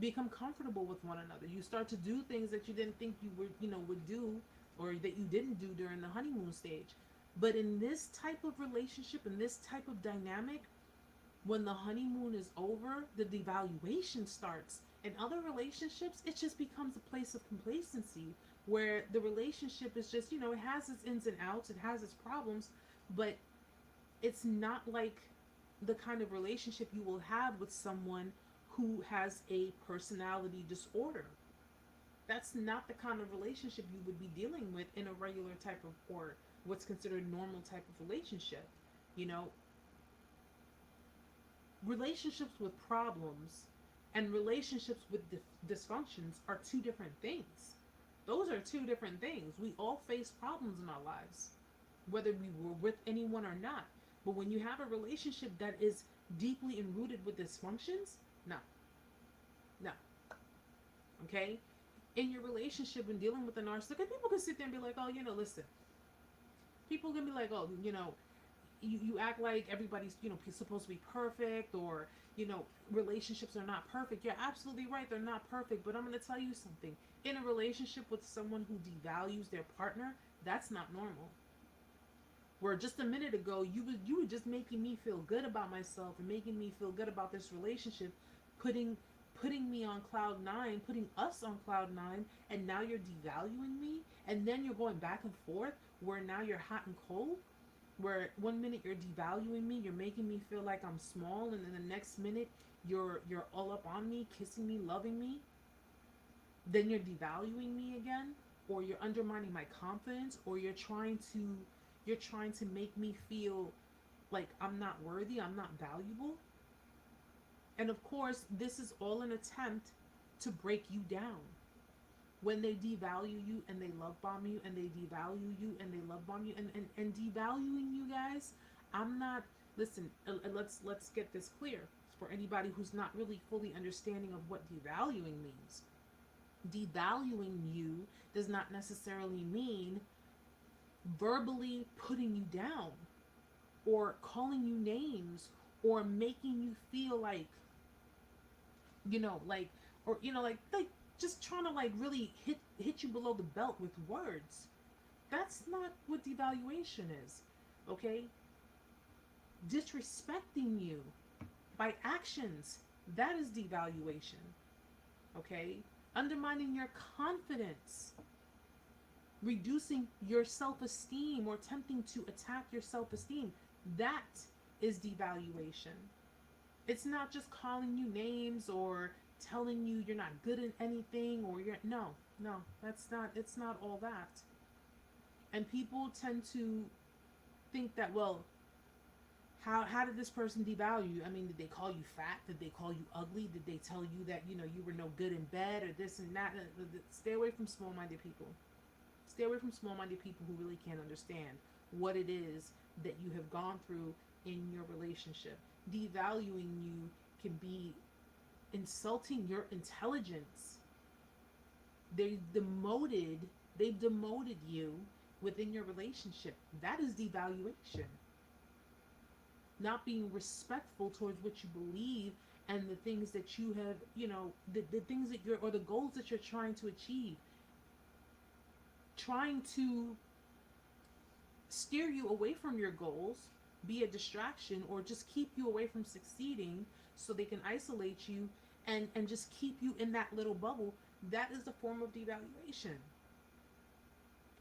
become comfortable with one another. You start to do things that you didn't think you would do, or that you didn't do during the honeymoon stage. But in this type of relationship, in this type of dynamic, when the honeymoon is over, the devaluation starts. In other relationships, it just becomes a place of complacency, where the relationship is just, it has its ins and outs, it has its problems, but it's not like the kind of relationship you will have with someone who has a personality disorder. That's not the kind of relationship you would be dealing with in a regular type of, or what's considered normal type of relationship. relationships with problems and relationships with dysfunctions are two different things. Those are two different things. We all face problems in our lives, whether we were with anyone or not. But when you have a relationship that is deeply enrooted with dysfunctions, no. No. Okay? In your relationship and dealing with a narcissist, people can sit there and be like, oh, listen. People can be like, oh, you act like everybody's, supposed to be perfect, or, relationships are not perfect. You're absolutely right. They're not perfect. But I'm going to tell you something. In a relationship with someone who devalues their partner, that's not normal. Where just a minute ago, you were just making me feel good about myself and making me feel good about this relationship, putting me on cloud 9, putting us on cloud 9, and now you're devaluing me, and then you're going back and forth, where now you're hot and cold, where one minute you're devaluing me, you're making me feel like I'm small, and then the next minute you're all up on me, kissing me, loving me, then you're devaluing me again, or you're undermining my confidence, or you're trying to make me feel like I'm not worthy, I'm not valuable. And of course, this is all an attempt to break you down. When they devalue you and they love bomb you, and they devalue you and they love bomb you, and devaluing you guys, I'm not, listen, let's get this clear for anybody who's not really fully understanding of what devaluing means. Devaluing you does not necessarily mean verbally putting you down, or calling you names, or making you feel like, like just trying to like really hit you below the belt with words. That's not what devaluation is. Okay? Disrespecting you by actions, that is devaluation. Okay? Undermining your confidence, reducing your self-esteem, or attempting to attack your self-esteem, that is devaluation. It's not just calling you names or telling you you're not good at anything, or no, it's not all that. And people tend to think that, well, how did this person devalue you? I mean, did they call you fat? Did they call you ugly? Did they tell you that, you were no good in bed, or this and that? Stay away from small-minded people. Stay away from small-minded people who really can't understand what it is that you have gone through in your relationship. Devaluing you can be insulting your intelligence. They've demoted you within your relationship. That is devaluation. Not being respectful towards what you believe and the things that you have, the things that or the goals that you're trying to achieve. Trying to steer you away from your goals, be a distraction, or just keep you away from succeeding so they can isolate you and just keep you in that little bubble. That is a form of devaluation.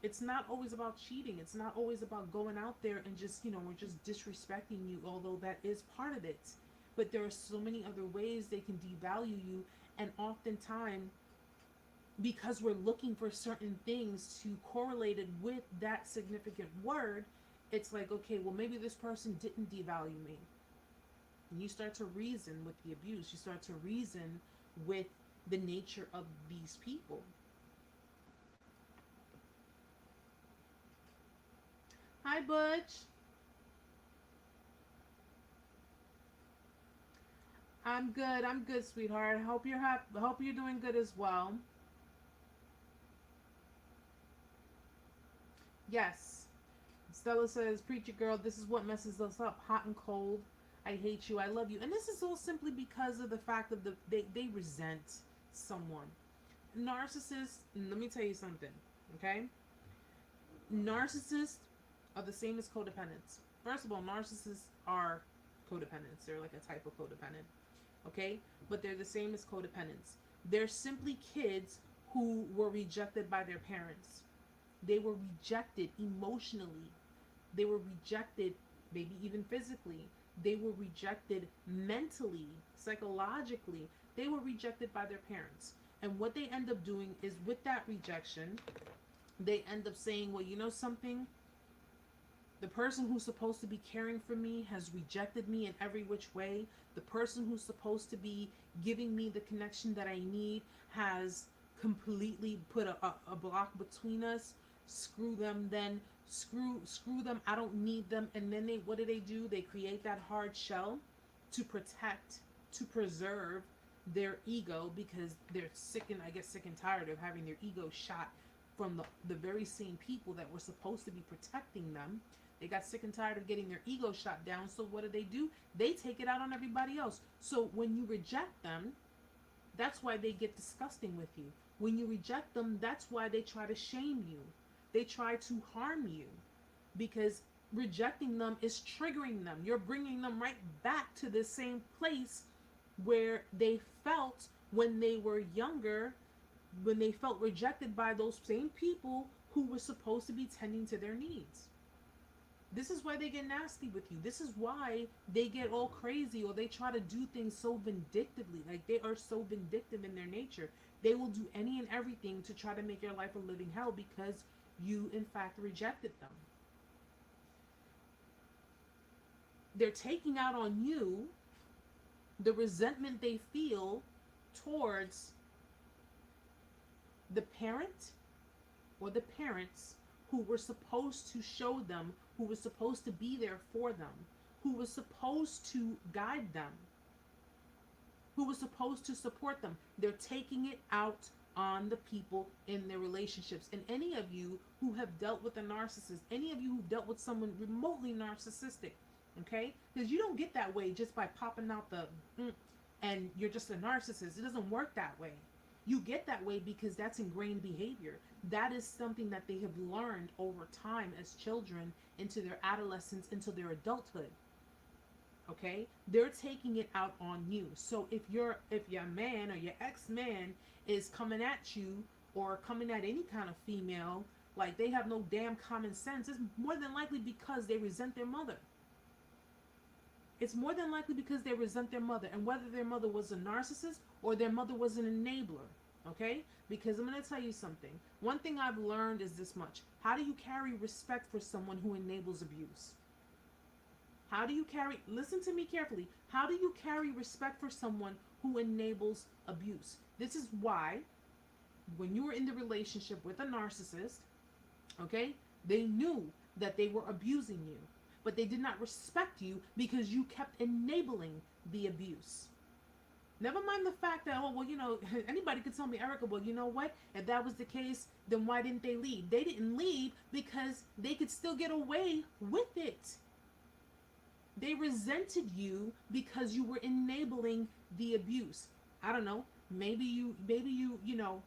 It's not always about cheating. It's not always about going out there and just, we're just disrespecting you, although that is part of it. But there are so many other ways they can devalue you, and oftentimes, because we're looking for certain things to correlate it with that significant word, it's like, okay, well, maybe this person didn't devalue me. And you start to reason with the abuse. You start to reason with the nature of these people. Hi, Butch. I'm good, sweetheart. Hope you're doing good as well. Yes. Stella says, preacher girl, this is what messes us up, hot and cold. I hate you, I love you. And this is all simply because of the fact of they resent someone. Narcissists, let me tell you something, okay? Narcissists are the same as codependents. First of all, narcissists are codependents. They're like a type of codependent, okay? But they're the same as codependents. They're simply kids who were rejected by their parents. They were rejected emotionally. They were rejected maybe even physically. They were rejected mentally, psychologically. They were rejected by their parents. And what they end up doing is, with that rejection, they end up saying, well, you know something? The person who's supposed to be caring for me has rejected me in every which way. The person who's supposed to be giving me the connection that I need has completely put a block between us. Screw them then. Screw them. I don't need them. And then what do? They create that hard shell to protect, to preserve their ego, because they're sick and tired of having their ego shot from the very same people that were supposed to be protecting them. They got sick and tired of getting their ego shot down, so what do? They take it out on everybody else. So when you reject them, that's why they get disgusting with you. When you reject them, that's why they try to shame you. They try to harm you, because rejecting them is triggering them. You're bringing them right back to the same place where they felt when they were younger, when they felt rejected by those same people who were supposed to be tending to their needs. This is why they get nasty with you. This is why they get all crazy, or they try to do things so vindictively. Like, they are so vindictive in their nature. They will do any and everything to try to make your life a living hell because you, in fact, rejected them. They're taking out on you the resentment they feel towards the parent or the parents who were supposed to show them, who was supposed to be there for them, who was supposed to guide them, who was supposed to support them. They're taking it out on the people in their relationships. And any of you who have dealt with a narcissist, any of you who've dealt with someone remotely narcissistic, okay? Because you don't get that way just by popping out the and you're just a narcissist. It doesn't work that way. You get that way because that's ingrained behavior. That is something that they have learned over time as children, into their adolescence, into their adulthood. Okay? They're taking it out on you. So if your man or your ex-man is coming at you, or coming at any kind of female, like they have no damn common sense, it's more than likely because they resent their mother. It's more than likely because they resent their mother, and whether their mother was a narcissist or their mother was an enabler, okay? Because I'm going to tell you something. One thing I've learned is this much. How do you carry respect for someone who enables abuse? How do you carry, listen to me carefully, how do you carry respect for someone who enables abuse? This is why, when you were in the relationship with a narcissist, okay, they knew that they were abusing you. But they did not respect you because you kept enabling the abuse. Never mind the fact that, oh, well, you know, anybody could tell me, Erica, well, you know what? If that was the case, then why didn't they leave? They didn't leave because they could still get away with it. They resented you because you were enabling the abuse. I don't know. Maybe you know,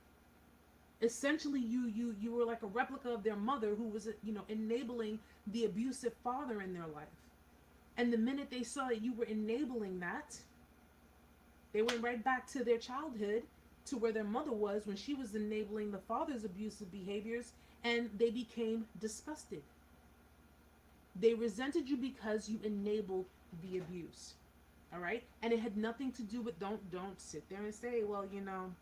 essentially you were like a replica of their mother who was, you know, enabling the abusive father in their life. And the minute they saw that you were enabling that, they went right back to their childhood, to where their mother was when she was enabling the father's abusive behaviors, and they became disgusted. They resented you because you enabled the abuse. All right? And it had nothing to do with, don't sit there and say, well, you know,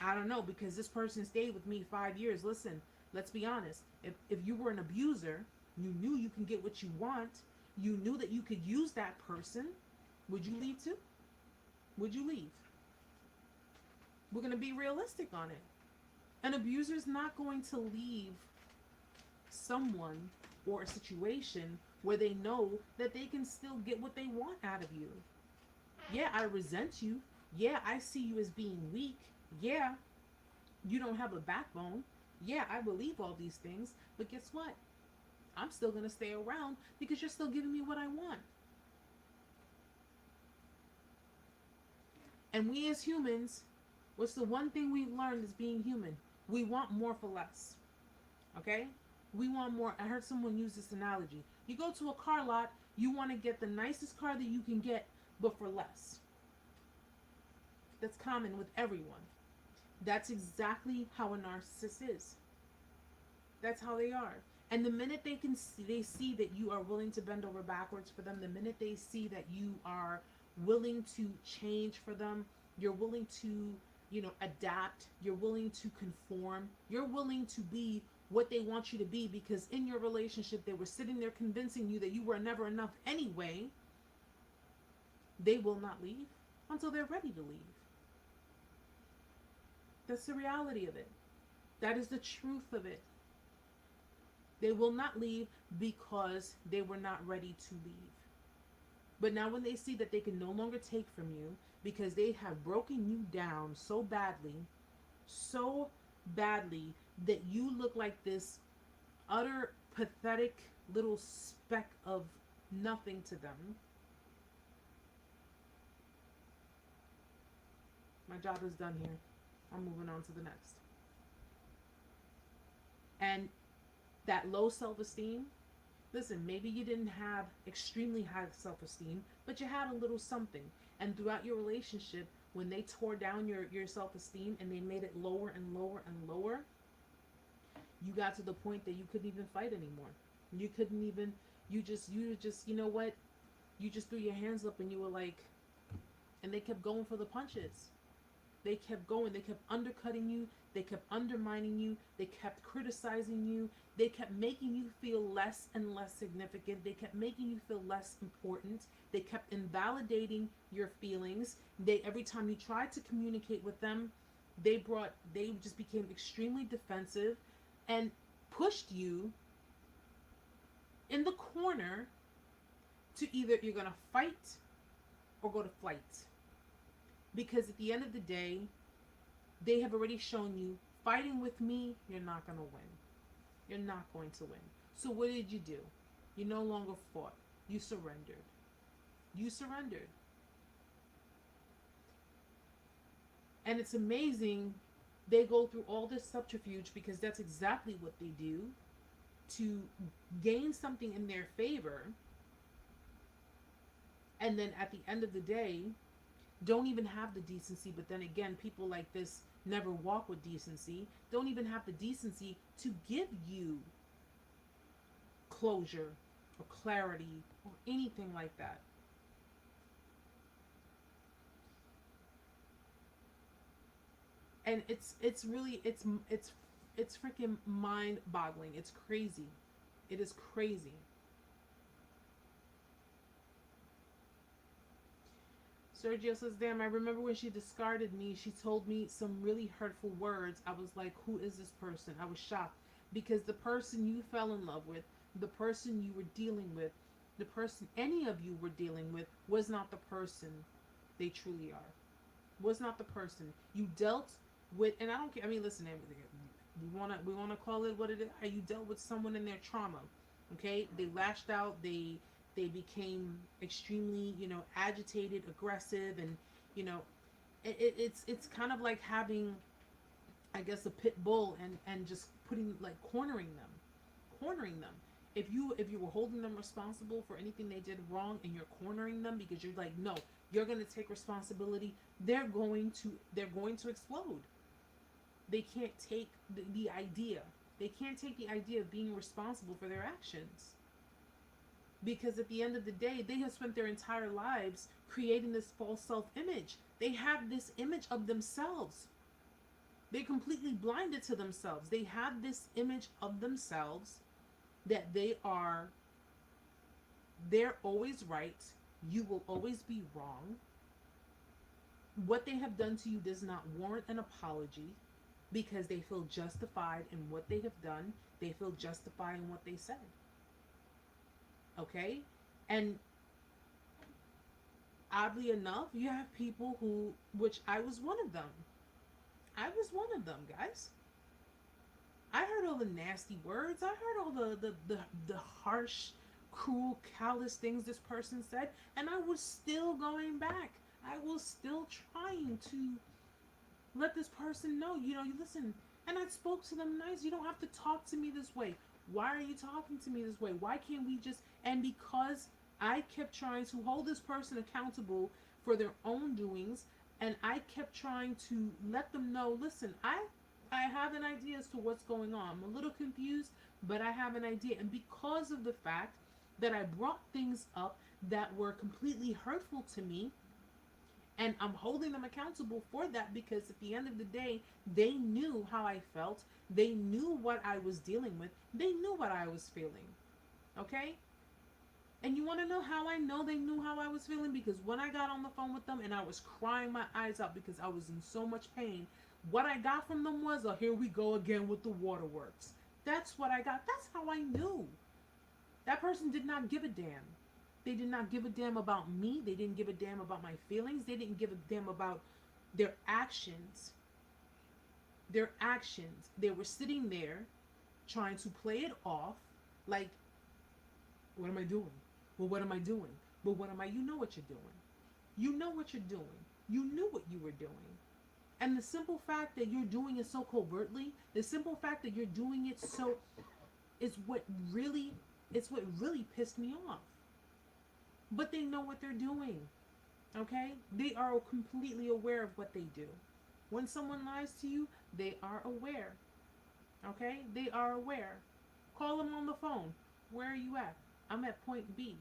I don't know, because this person stayed with me 5 years. Listen, let's be honest. If you were an abuser, you knew you can get what you want, you knew that you could use that person, would you leave too? Would you leave? We're going to be realistic on it. An abuser is not going to leave someone or a situation where they know that they can still get what they want out of you. Yeah, I resent you. Yeah, I see you as being weak. Yeah, you don't have a backbone. Yeah, I believe all these things. But guess what? I'm still going to stay around because you're still giving me what I want. And we as humans, what's the one thing we've learned as being human? We want more for less. Okay? We want more. I heard someone use this analogy. You go to a car lot, you want to get the nicest car that you can get, but for less. That's common with everyone. That's exactly how a narcissist is. That's how they are. And the minute they see that you are willing to bend over backwards for them, the minute they see that you are willing to change for them, you're willing to, you know, adapt, you're willing to conform, you're willing to be what they want you to be, because in your relationship they were sitting there convincing you that you were never enough anyway, they will not leave until they're ready to leave. That's the reality of it. That is the truth of it. They will not leave because they were not ready to leave. But now when they see that they can no longer take from you because they have broken you down so badly that you look like this utter pathetic little speck of nothing to them. My job is done here. I'm moving on to the next. And that low self-esteem, listen, maybe you didn't have extremely high self-esteem, but you had a little something. And throughout your relationship, when they tore down your self-esteem and they made it lower and lower and lower, you got to the point that you couldn't even fight anymore. You couldn't even, you just, you know what? You just threw your hands up and you were like, and they kept going for the punches. They kept going. They kept undercutting you. They kept undermining you. They kept criticizing you. They kept making you feel less and less significant. They kept making you feel less important. They kept invalidating your feelings. Every time you tried to communicate with them, they just became extremely defensive and pushed you in the corner to either you're going to fight or go to flight. Because at the end of the day, they have already shown you, fighting with me, you're not going to win. You're not going to win. So what did you do? You no longer fought. You surrendered. You surrendered. And it's amazing, they go through all this subterfuge because that's exactly what they do to gain something in their favor. And then at the end of the day, don't even have the decency, but then again, people like this never walk with decency, don't even have the decency to give you closure or clarity or anything like that. And it's really, it's freaking mind-boggling. It's crazy. It is crazy. Sergio says, damn, I remember when she discarded me, she told me some really hurtful words. I was like, who is this person? I was shocked because the person you fell in love with, the person you were dealing with, the person any of you were dealing with was not the person they truly are. Was not the person. You dealt with, and I don't care, I mean, listen, we wanna call it what it is. You dealt with someone in their trauma, okay? They lashed out, they became extremely, agitated, aggressive, and, it's kind of like having, I guess, a pit bull and just cornering them. If you were holding them responsible for anything they did wrong and you're cornering them because you're like, no, you're going to take responsibility, they're going to explode. They can't take the idea. They can't take the idea of being responsible for their actions. Because at the end of the day, they have spent their entire lives creating this false self-image. They have this image of themselves. They're completely blinded to themselves. They have this image of themselves that they're always right. You will always be wrong. What they have done to you does not warrant an apology because they feel justified in what they have done. They feel justified in what they said. Okay? And oddly enough, you have people who, which I was one of them. I was one of them, guys. I heard all the nasty words. I heard all the harsh, cruel, callous things this person said, and I was still going back. I was still trying to let this person know, you listen. And I spoke to them nice. You don't have to talk to me this way. Why are you talking to me this way? Why can't we just... And because I kept trying to hold this person accountable for their own doings, and I kept trying to let them know, listen, I have an idea as to what's going on. I'm a little confused, but I have an idea. And because of the fact that I brought things up that were completely hurtful to me, And I'm holding them accountable for that because at the end of the day, they knew how I felt. They knew what I was dealing with. They knew what I was feeling. Okay? And you want to know how I know they knew how I was feeling? Because when I got on the phone with them and I was crying my eyes out because I was in so much pain, what I got from them was, oh, here we go again with the waterworks. That's what I got. That's how I knew. That person did not give a damn. They did not give a damn about me. They didn't give a damn about my feelings. They didn't give a damn about their actions. Their actions. They were sitting there trying to play it off like, what am I doing? Well, what am I doing? Well, what am I? You know what you're doing. You know what you're doing. You knew what you were doing. And the simple fact that you're doing it so covertly, the simple fact that you're doing it so, is what really, it's what really pissed me off. But they know what they're doing. Okay? They are completely aware of what they do. When someone lies to you, they are aware. Okay? They are aware. Call them on the phone. Where are you at? I'm at point B.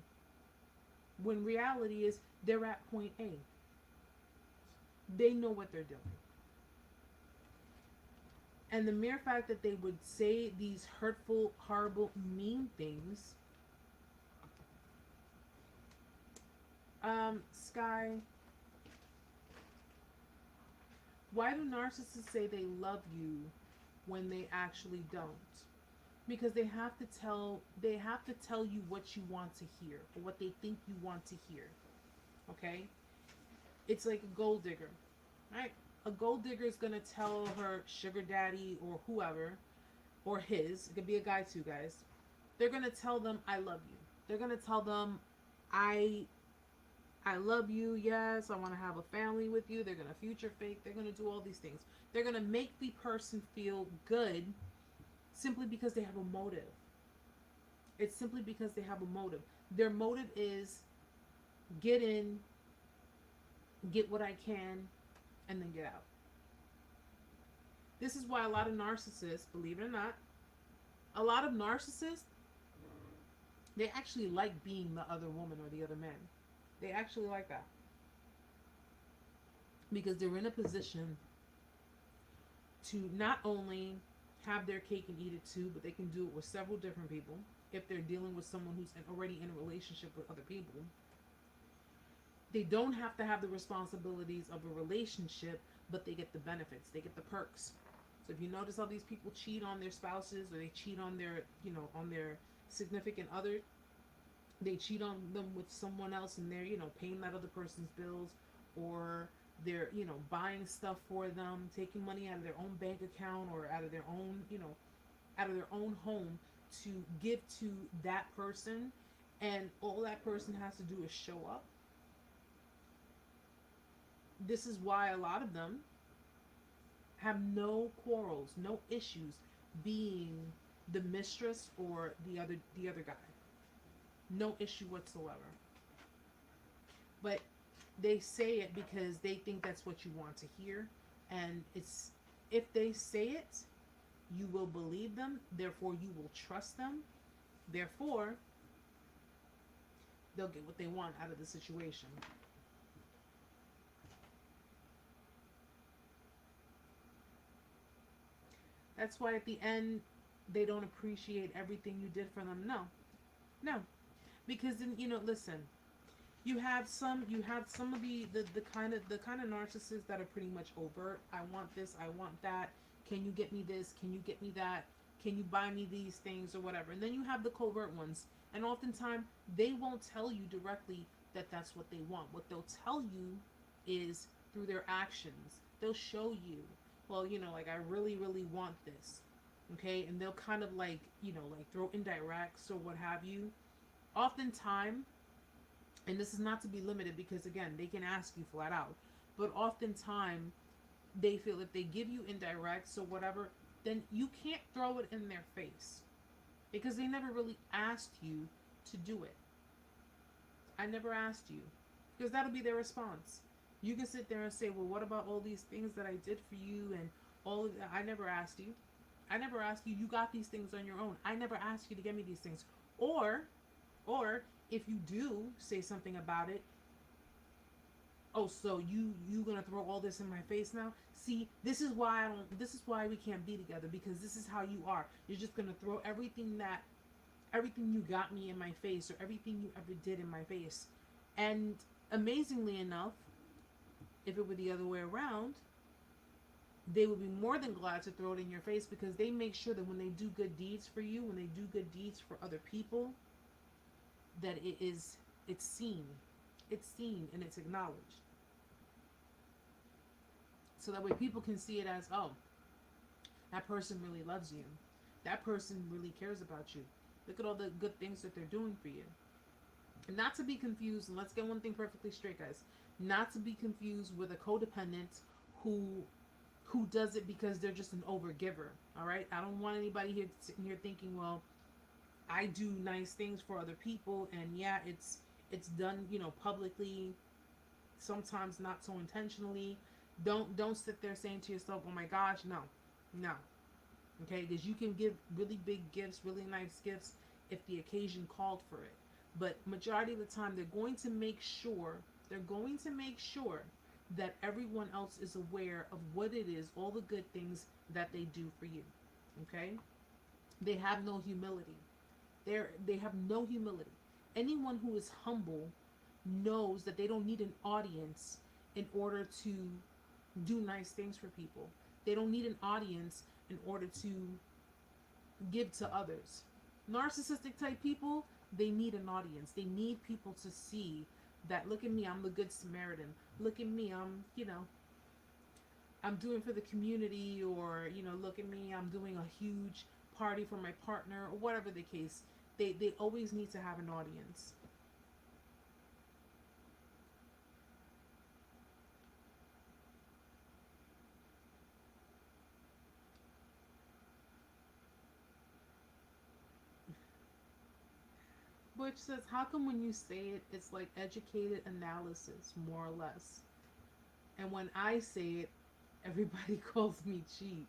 When reality is they're at point A. They know what they're doing. And the mere fact that they would say these hurtful, horrible, mean things. Sky, why do narcissists say they love you when they actually don't? Because they have to tell you what you want to hear, or what they think you want to hear. Okay? It's like a gold digger, right? A gold digger is gonna tell her sugar daddy or whoever, or his, it could be a guy too, guys. They're gonna tell them, I love you. They're gonna tell them, I love you, yes, I want to have a family with you. They're going to future fake. They're going to do all these things. They're going to make the person feel good simply because they have a motive. It's simply because they have a motive. Their motive is get in, get what I can, and then get out. This is why a lot of narcissists, believe it or not, a lot of narcissists, they actually like being the other woman or the other man. They actually like that. Because they're in a position to not only have their cake and eat it too, but they can do it with several different people. If they're dealing with someone who's already in a relationship with other people, they don't have to have the responsibilities of a relationship, but they get the benefits. They get the perks. So if you notice how these people cheat on their spouses, or they cheat on their, on their significant other, they cheat on them with someone else, and they're, paying that other person's bills, or they're, buying stuff for them, taking money out of their own bank account or out of their own, out of their own home to give to that person, and all that person has to do is show up. This is why a lot of them have no quarrels, no issues being the mistress or the other guy. No issue whatsoever. But they say it because they think that's what you want to hear. And it's, if they say it, you will believe them. Therefore, you will trust them. Therefore, they'll get what they want out of the situation. That's why at the end, they don't appreciate everything you did for them. No. Because then, listen, you have some of the kind of narcissists that are pretty much overt. I want this, I want that. Can you get me this? Can you get me that? Can you buy me these things or whatever? And then you have the covert ones. And oftentimes, they won't tell you directly that that's what they want. What they'll tell you is through their actions. They'll show you, well, like, I really, really want this. Okay? And they'll kind of like throw indirects or what have you. Oftentimes, and this is not to be limited because, again, they can ask you flat out, but oftentimes they feel if they give you indirects or whatever, then you can't throw it in their face because they never really asked you to do it. I never asked you, because that'll be their response. You can sit there and say, well, what about all these things that I did for you and all of that? I never asked you. I never asked you. You got these things on your own. I never asked you to get me these things. Or if you do say something about it, Oh, so you gonna throw all this in my face now? See, this is why I don't. This is why we can't be together, because this is how you are. You're just gonna throw everything you got me in my face, or everything you ever did in my face. And amazingly enough, if it were the other way around, they would be more than glad to throw it in your face, because they make sure that when they do good deeds for you, when they do good deeds for other people, that it's seen. It's seen and it's acknowledged. So that way people can see it as, oh, that person really loves you. That person really cares about you. Look at all the good things that they're doing for you. And not to be confused, and let's get one thing perfectly straight, guys. Not to be confused with a codependent who does it because they're just an overgiver. All right? I don't want anybody here sitting here thinking, well, I do nice things for other people, and yeah, it's done, publicly, sometimes not so intentionally. Don't sit there saying to yourself, oh my gosh, no. No. Okay, because you can give really big gifts, really nice gifts, if the occasion called for it. But majority of the time, they're going to make sure that everyone else is aware of what it is, all the good things that they do for you. Okay, they have no humility. They have no humility. Anyone who is humble knows that they don't need an audience in order to do nice things for people. They don't need an audience in order to give to others. Narcissistic type people, they need an audience. They need people to see that, look at me, I'm the good Samaritan. Look at me, I'm doing for the community, or look at me, I'm doing a huge party for my partner, or whatever the case. They always need to have an audience. Butch says, how come when you say it, it's like educated analysis, more or less? And when I say it, everybody calls me cheap.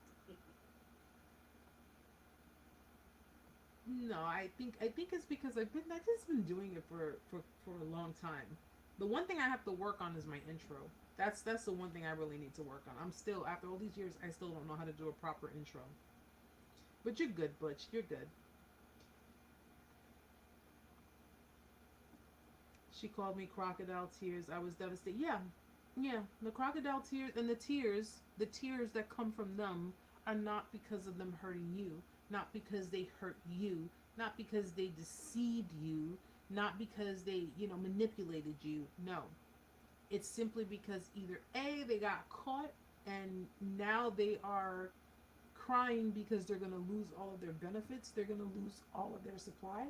No, I think it's because I've just been doing it for a long time. The one thing I have to work on is my intro. That's the one thing I really need to work on. I'm still, after all these years, I still don't know how to do a proper intro. But you're good, Butch. You're good. She called me crocodile tears. I was devastated. Yeah, yeah. The crocodile tears, and the tears that come from them are not because of them hurting you, not because they hurt you, not because they deceived you, not because they, manipulated you. No. It's simply because either A, they got caught and now they are crying because they're going to lose all of their benefits. They're going to lose all of their supply.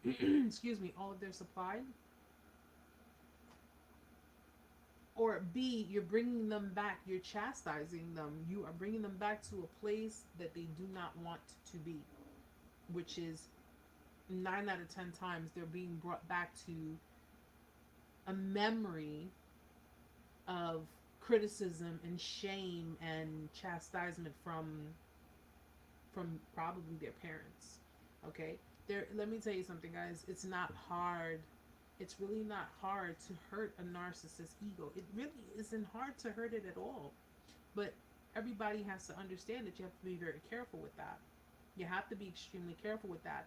Excuse me, all of their supply. Or B, you're bringing them back, you're chastising them, you are bringing them back to a place that they do not want to be, which is 9 out of 10 times they're being brought back to a memory of criticism and shame and chastisement from probably their parents. Okay, let me tell you something, guys. It's not hard. It's really not hard to hurt a narcissist's ego. It really isn't hard to hurt it at all. But everybody has to understand that you have to be very careful with that. You have to be extremely careful with that.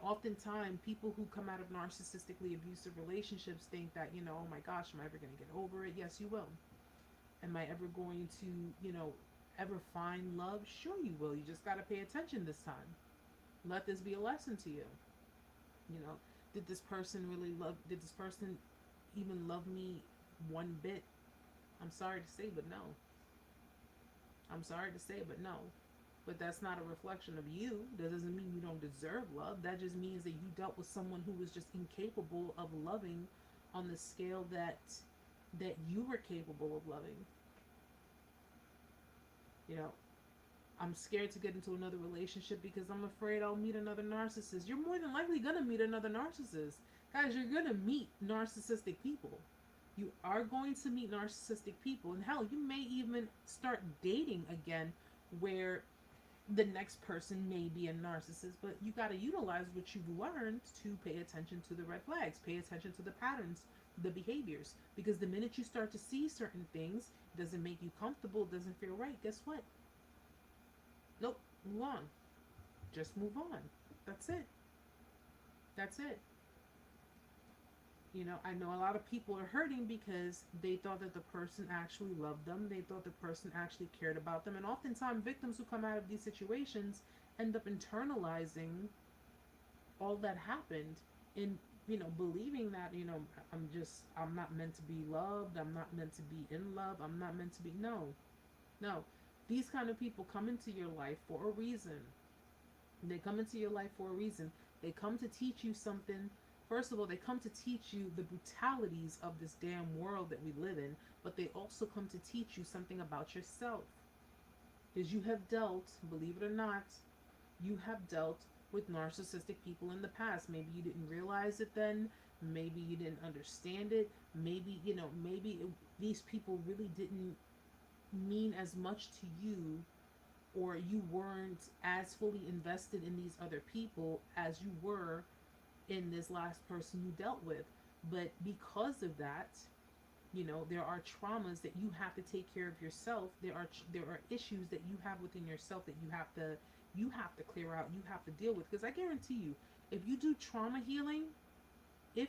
Oftentimes people who come out of narcissistically abusive relationships think that, oh my gosh, am I ever going to get over it? Yes, you will. Am I ever going to, ever find love? Sure you will. You just got to pay attention this time. Let this be a lesson to you. Did this person did this person even love me one bit? I'm sorry to say, but no. I'm sorry to say, but no. But that's not a reflection of you. That doesn't mean you don't deserve love. That just means that you dealt with someone who was just incapable of loving on the scale that you were capable of loving. I'm scared to get into another relationship because I'm afraid I'll meet another narcissist. You're more than likely going to meet another narcissist. Guys, you're going to meet narcissistic people. You are going to meet narcissistic people. And hell, you may even start dating again where the next person may be a narcissist. But you got to utilize what you've learned to pay attention to the red flags. Pay attention to the patterns. the behaviors. Because the minute you start to see certain things, doesn't make you comfortable, doesn't feel right, guess what? Nope, move on. Just move on. That's it. That's it. I know a lot of people are hurting because they thought that the person actually loved them. They thought the person actually cared about them. And oftentimes, victims who come out of these situations end up internalizing all that happened in, believing that, I'm not meant to be loved. I'm not meant to be in love. I'm not meant to be. No, no. These kind of people come into your life for a reason. They come into your life for a reason. They come to teach you something. First of all, they come to teach you the brutalities of this damn world that we live in, but they also come to teach you something about yourself. Because you have dealt, believe it or not, you have dealt with narcissistic people in the past. Maybe you didn't realize it then. Maybe you didn't understand it. Maybe, these people really didn't mean as much to you, or you weren't as fully invested in these other people as you were in this last person you dealt with. But because of that, there are traumas that you have to take care of yourself. There are issues that you have within yourself that you have to clear out, you have to deal with. Because I guarantee you, if you do trauma healing, and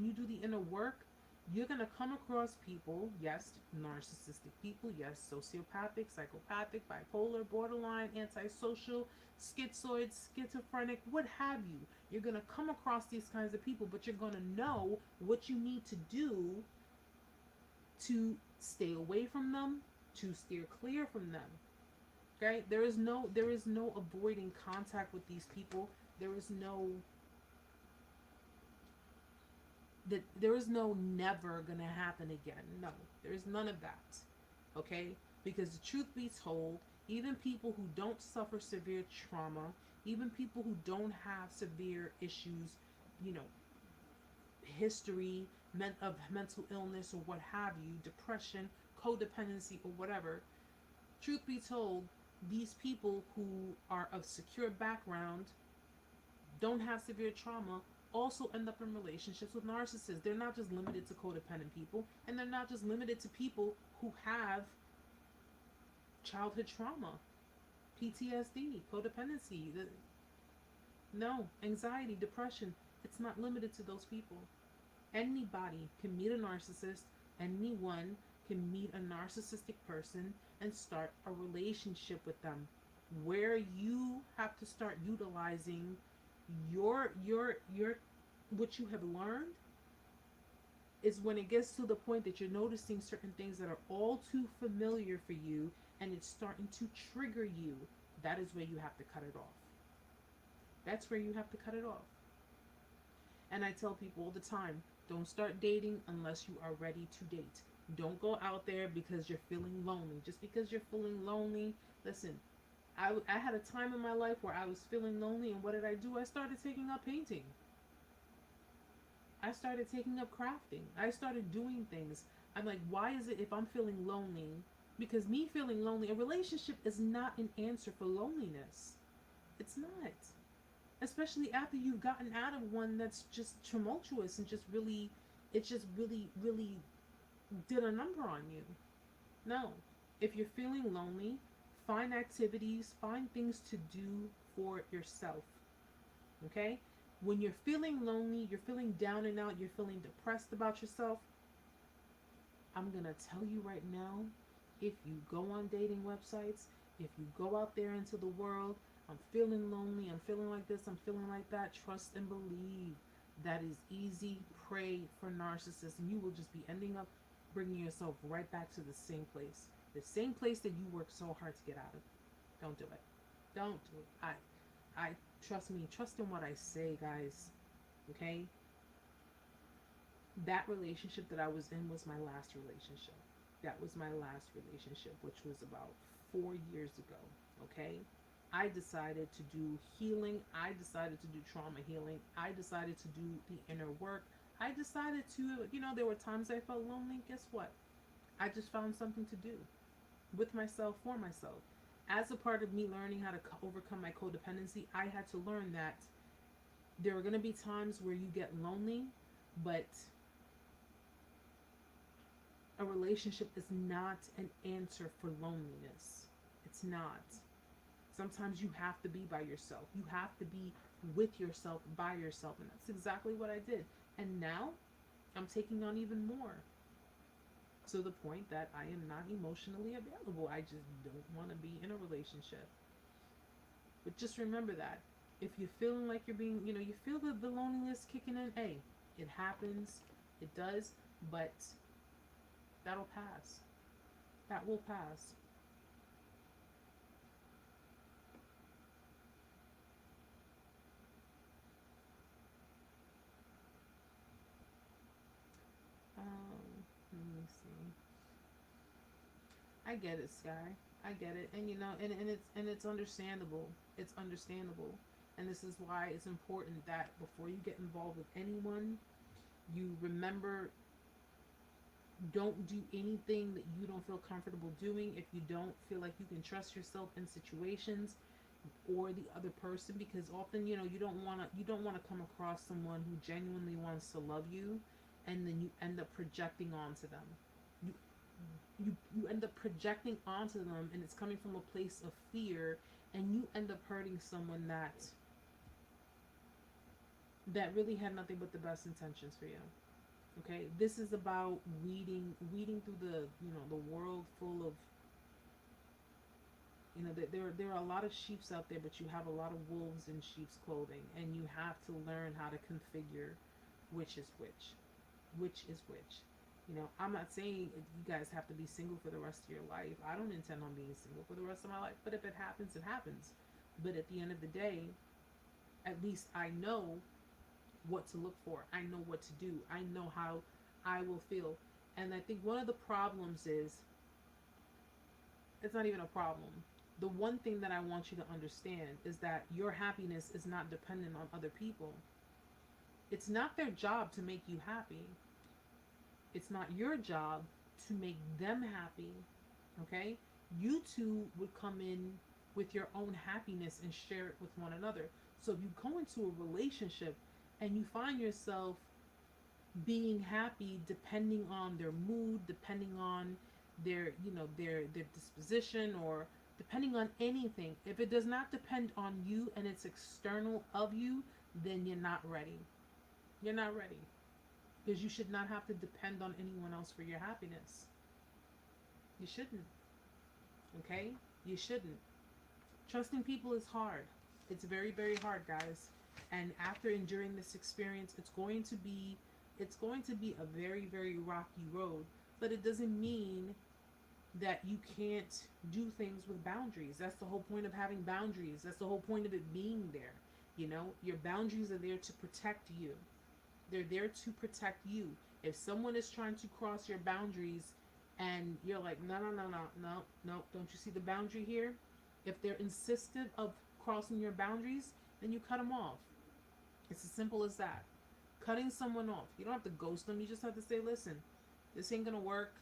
you do the inner work, you're going to come across people, yes, narcissistic people, yes, sociopathic, psychopathic, bipolar, borderline, antisocial, schizoid, schizophrenic, what have you. You're going to come across these kinds of people, but you're going to know what you need to do to stay away from them, to steer clear from them. Okay? There is no avoiding contact with these people. There is no never gonna happen again. No, there is none of that. Okay? Because the truth be told, even people who don't suffer severe trauma, even people who don't have severe issues, history of mental illness or what have you, depression, codependency, or whatever, truth be told, these people who are of secure background, don't have severe trauma, also end up in relationships with narcissists. They're not just limited to codependent people, and they're not just limited to people who have childhood trauma, PTSD, codependency, no, anxiety, depression. It's not limited to those people. Anybody can meet a narcissist. Anyone can meet a narcissistic person and start a relationship with them. Where you have to start utilizing your what you have learned is when it gets to the point that you're noticing certain things that are all too familiar for you and it's starting to trigger you. That is where you have to cut it off. That's where you have to cut it off. And I tell people all the time, don't start dating unless you are ready to date. Don't go out there because you're feeling lonely. Just because you're feeling lonely, listen, I had a time in my life where I was feeling lonely, and what did I do? I started taking up painting. I started taking up crafting. I started doing things. I'm like, why is it if I'm feeling lonely? Because me feeling lonely, a relationship is not an answer for loneliness. It's not. Especially after you've gotten out of one that's just tumultuous and just really did a number on you. No. If you're feeling lonely, find activities, find things to do for yourself. Okay? When you're feeling lonely, you're feeling down and out, you're feeling depressed about yourself, I'm going to tell you right now, if you go on dating websites, if you go out there into the world, I'm feeling lonely, I'm feeling like this, I'm feeling like that, trust and believe. That is easy prey for narcissists, and you will just be ending up bringing yourself right back to the same place. The same place that you worked so hard to get out of. Don't do it. Don't do it. I trust me. Trust in what I say, guys. Okay? That relationship that I was in was my last relationship. That was my last relationship, which was about 4 years ago. Okay? I decided to do healing. I decided to do trauma healing. I decided to do the inner work. I decided to, there were times I felt lonely. Guess what? I just found something to do with myself, for myself. As a part of me learning how to overcome my codependency, I had to learn that there are going to be times where you get lonely, but A relationship is not an answer for loneliness. It's not. Sometimes you have to be by yourself. You have to be with yourself, by yourself. And that's exactly what I did. And now I'm taking on even more, to the point that I am not emotionally available. I just don't want to be in a relationship. But just remember that. If you're feeling like you're being, you feel the loneliness kicking in, hey, it happens. It does. But that'll pass. That will pass. Let me see. I get it, Sky. I get it, and it's understandable. It's understandable, and this is why it's important that before you get involved with anyone, you remember, don't do anything that you don't feel comfortable doing if you don't feel like you can trust yourself in situations or the other person, because often you don't want to come across someone who genuinely wants to love you, and then you end up projecting onto them. You you end up projecting onto them, and it's coming from a place of fear, and you end up hurting someone that really had nothing but the best intentions for you. Okay, this is about weeding through the world full of, there are a lot of sheeps out there, but you have a lot of wolves in sheep's clothing, and you have to learn how to configure which is which. I'm not saying you guys have to be single for the rest of your life. I don't intend on being single for the rest of my life, but if it happens, it happens. But at the end of the day, at least I know what to look for. I know what to do. I know how I will feel. And I think one of the problems is, it's not even a problem. The one thing that I want you to understand is that your happiness is not dependent on other people. It's not their job to make you happy. It's not your job to make them happy. Okay? You two would come in with your own happiness and share it with one another. So if you go into a relationship and you find yourself being happy depending on their mood, depending on their disposition, or depending on anything, if it does not depend on you and it's external of you, then you're not ready. You're not ready. Because you should not have to depend on anyone else for your happiness. You shouldn't. Okay? You shouldn't. Trusting people is hard. It's very, very hard, guys. And after enduring this experience, it's going to be a very, very rocky road. But it doesn't mean that you can't do things with boundaries. That's the whole point of having boundaries. That's the whole point of it being there. Your boundaries are there to protect you. They're there to protect you. If someone is trying to cross your boundaries and you're like, no, don't you see the boundary here? If they're insistent of crossing your boundaries, then you cut them off. It's as simple as that. Cutting someone off. You don't have to ghost them. You just have to say, listen, this ain't going to work.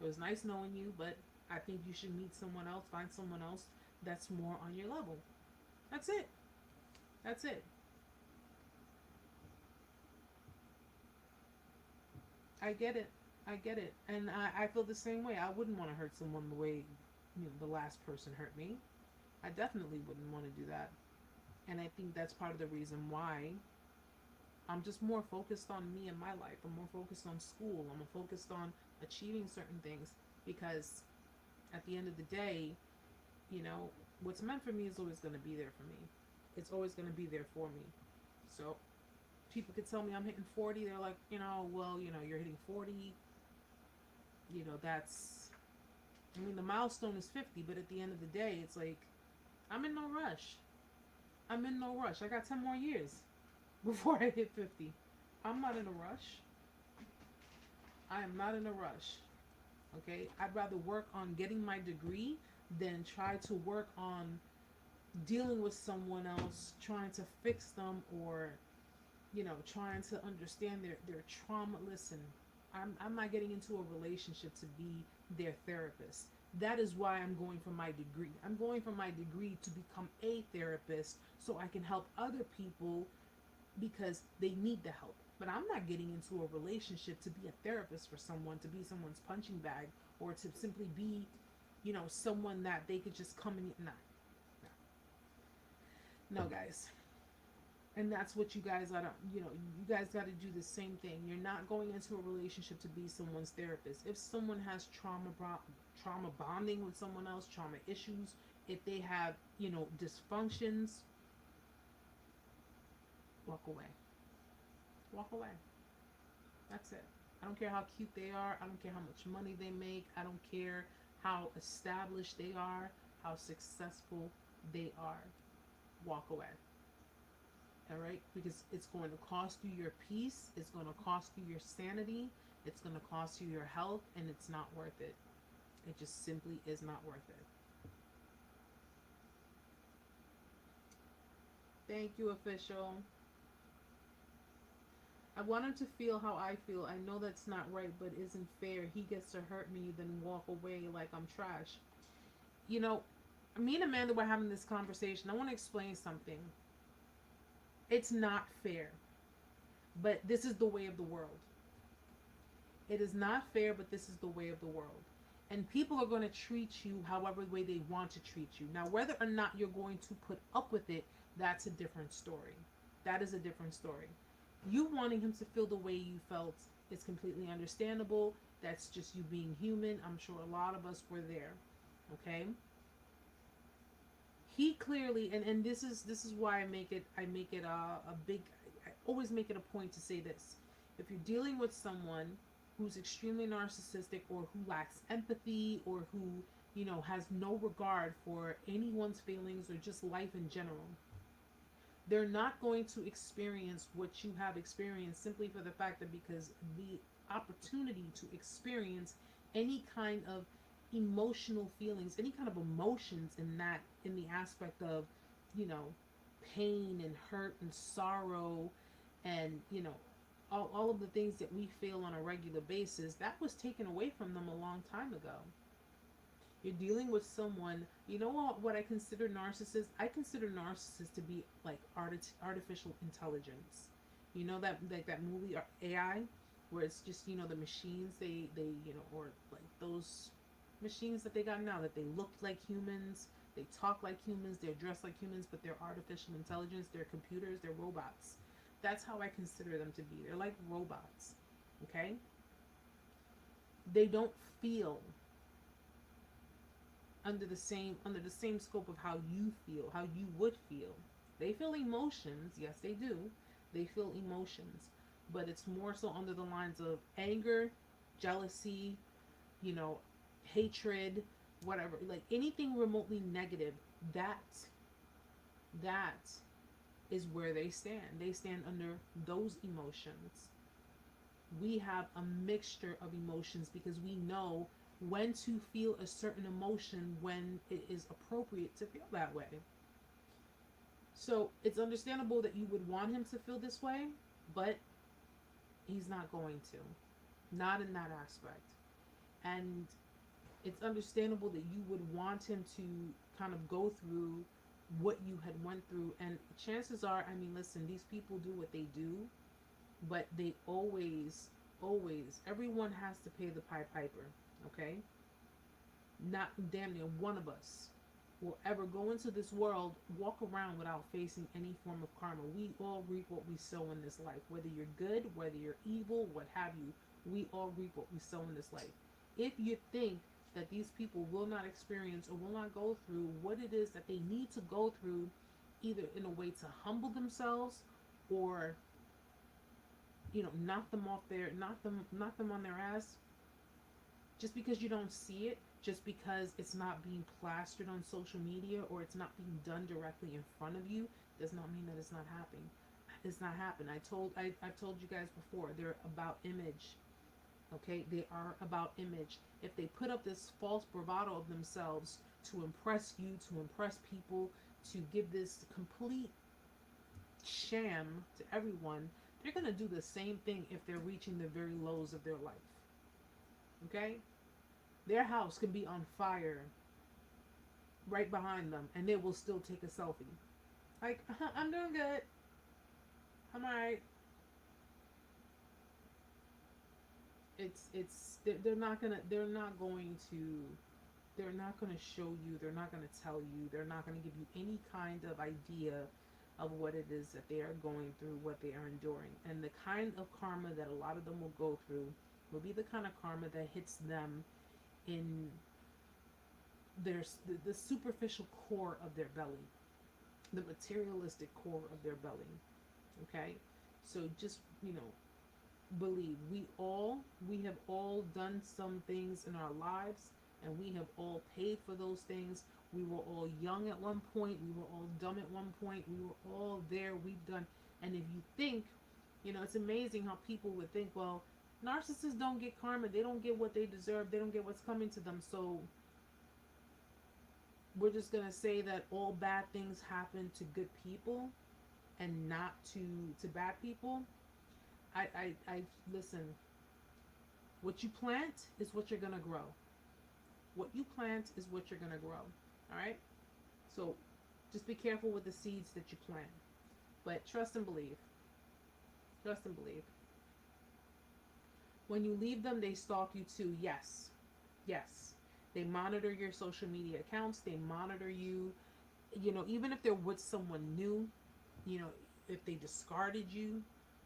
It was nice knowing you, but I think you should meet someone else, find someone else that's more on your level. That's it. That's it. I get it. I get it. And I feel the same way. I wouldn't want to hurt someone the way the last person hurt me. I definitely wouldn't want to do that. And I think that's part of the reason why I'm just more focused on me and my life. I'm more focused on school. I'm more focused on achieving certain things, because at the end of the day, what's meant for me is always going to be there for me. It's always going to be there for me. So people could tell me I'm hitting 40. They're like, you're hitting 40. The milestone is 50, but at the end of the day, it's like, I'm in no rush. I got 10 more years before I hit 50. I'm not in a rush. I am not in a rush. Okay? I'd rather work on getting my degree than try to work on dealing with someone else, trying to fix them, or trying to understand their trauma. Listen, I'm not getting into a relationship to be their therapist. That is why I'm going for my degree. I'm going for my degree to become a therapist so I can help other people, because they need the help. But I'm not getting into a relationship to be a therapist for someone, to be someone's punching bag, or to simply be, someone that they could just come and nah, no, guys. And that's what you guys gotta, you guys gotta do the same thing. You're not going into a relationship to be someone's therapist. If someone has trauma bonding with someone else, trauma issues, if they have, dysfunctions, walk away. Walk away. That's it. I don't care how cute they are. I don't care how much money they make. I don't care how established they are, how successful they are. Walk away. All right? Because it's going to cost you your peace. It's going to cost you your sanity. It's going to cost you your health, and it's not worth it. It just simply is not worth it. Thank you, official. I want him to feel how I feel. I know that's not right, but isn't fair. He gets to hurt me, then walk away like I'm trash. Me and Amanda were having this conversation. I want to explain something. It's not fair, but this is the way of the world. It is not fair, but this is the way of the world. And people are going to treat you however way they want to treat you. Now, whether or not you're going to put up with it, that's a different story. That is a different story. You wanting him to feel the way you felt is completely understandable. That's just you being human. I'm sure a lot of us were there. Okay? He clearly, and this is why I make it a big, I always make it a point to say this. If you're dealing with someone who's extremely narcissistic, or who lacks empathy, or who, has no regard for anyone's feelings or just life in general, they're not going to experience what you have experienced, simply for the fact that because the opportunity to experience any kind of emotional feelings, any kind of emotions in the aspect of, pain and hurt and sorrow and, all of the things that we feel on a regular basis, that was taken away from them a long time ago. You're dealing with someone, what I consider narcissist? I consider narcissist to be like artificial intelligence. That movie AI, where it's just, the machines, they or like those machines that they got now, that they look like humans, they talk like humans, they're dressed like humans, but they're artificial intelligence, they're computers, they're robots. That's how I consider them to be. They're like robots. Okay? They don't feel under the same scope of how you feel, how you would feel. They feel emotions, yes they do. They feel emotions, but it's more so under the lines of anger, jealousy, hatred, whatever. Like anything remotely negative, that is where they stand. They stand under those emotions. We have a mixture of emotions because we know when to feel a certain emotion, when it is appropriate to feel that way. So it's understandable that you would want him to feel this way, but he's not going to. Not in that aspect. And it's understandable that you would want him to kind of go through what you had went through. And chances are, listen, these people do what they do, but they always, everyone has to pay the Pied Piper, okay? Not damn near one of us will ever go into this world, walk around without facing any form of karma. We all reap what we sow in this life. Whether you're good, whether you're evil, what have you, we all reap what we sow in this life. If you think that these people will not experience or will not go through what it is that they need to go through, either in a way to humble themselves or, knock them on their ass, just because you don't see it, just because it's not being plastered on social media or it's not being done directly in front of you, does not mean that it's not happening. It's not happening. I've told you guys before, they're about image. Okay, they are about image. If they put up this false bravado of themselves to impress you, to impress people, to give this complete sham to everyone, they're going to do the same thing if they're reaching the very lows of their life. Okay? Their house can be on fire right behind them, and they will still take a selfie. Like, I'm doing good. I'm alright. they're not gonna, they're not going to show you, they're not going to tell you, they're not going to give you any kind of idea of what it is that they are going through, what they are enduring. And the kind of karma that a lot of them will go through will be the kind of karma that hits them in the superficial core of their belly, the materialistic core of their belly. Okay? So just, believe, we have all done some things in our lives, and we have all paid for those things. We were all young at one point, we were all dumb at one point, we were all there, we've done. And if you think, it's amazing how people would think, well, narcissists don't get karma, they don't get what they deserve, they don't get what's coming to them, so we're just gonna say that all bad things happen to good people and not to bad people. I listen. What you plant is what you're gonna grow. What you plant is what you're gonna grow. All right. So just be careful with the seeds that you plant. But trust and believe. Trust and believe. When you leave them, they stalk you too. Yes. Yes. They monitor your social media accounts. They monitor you. Even if they're with someone new, if they discarded you,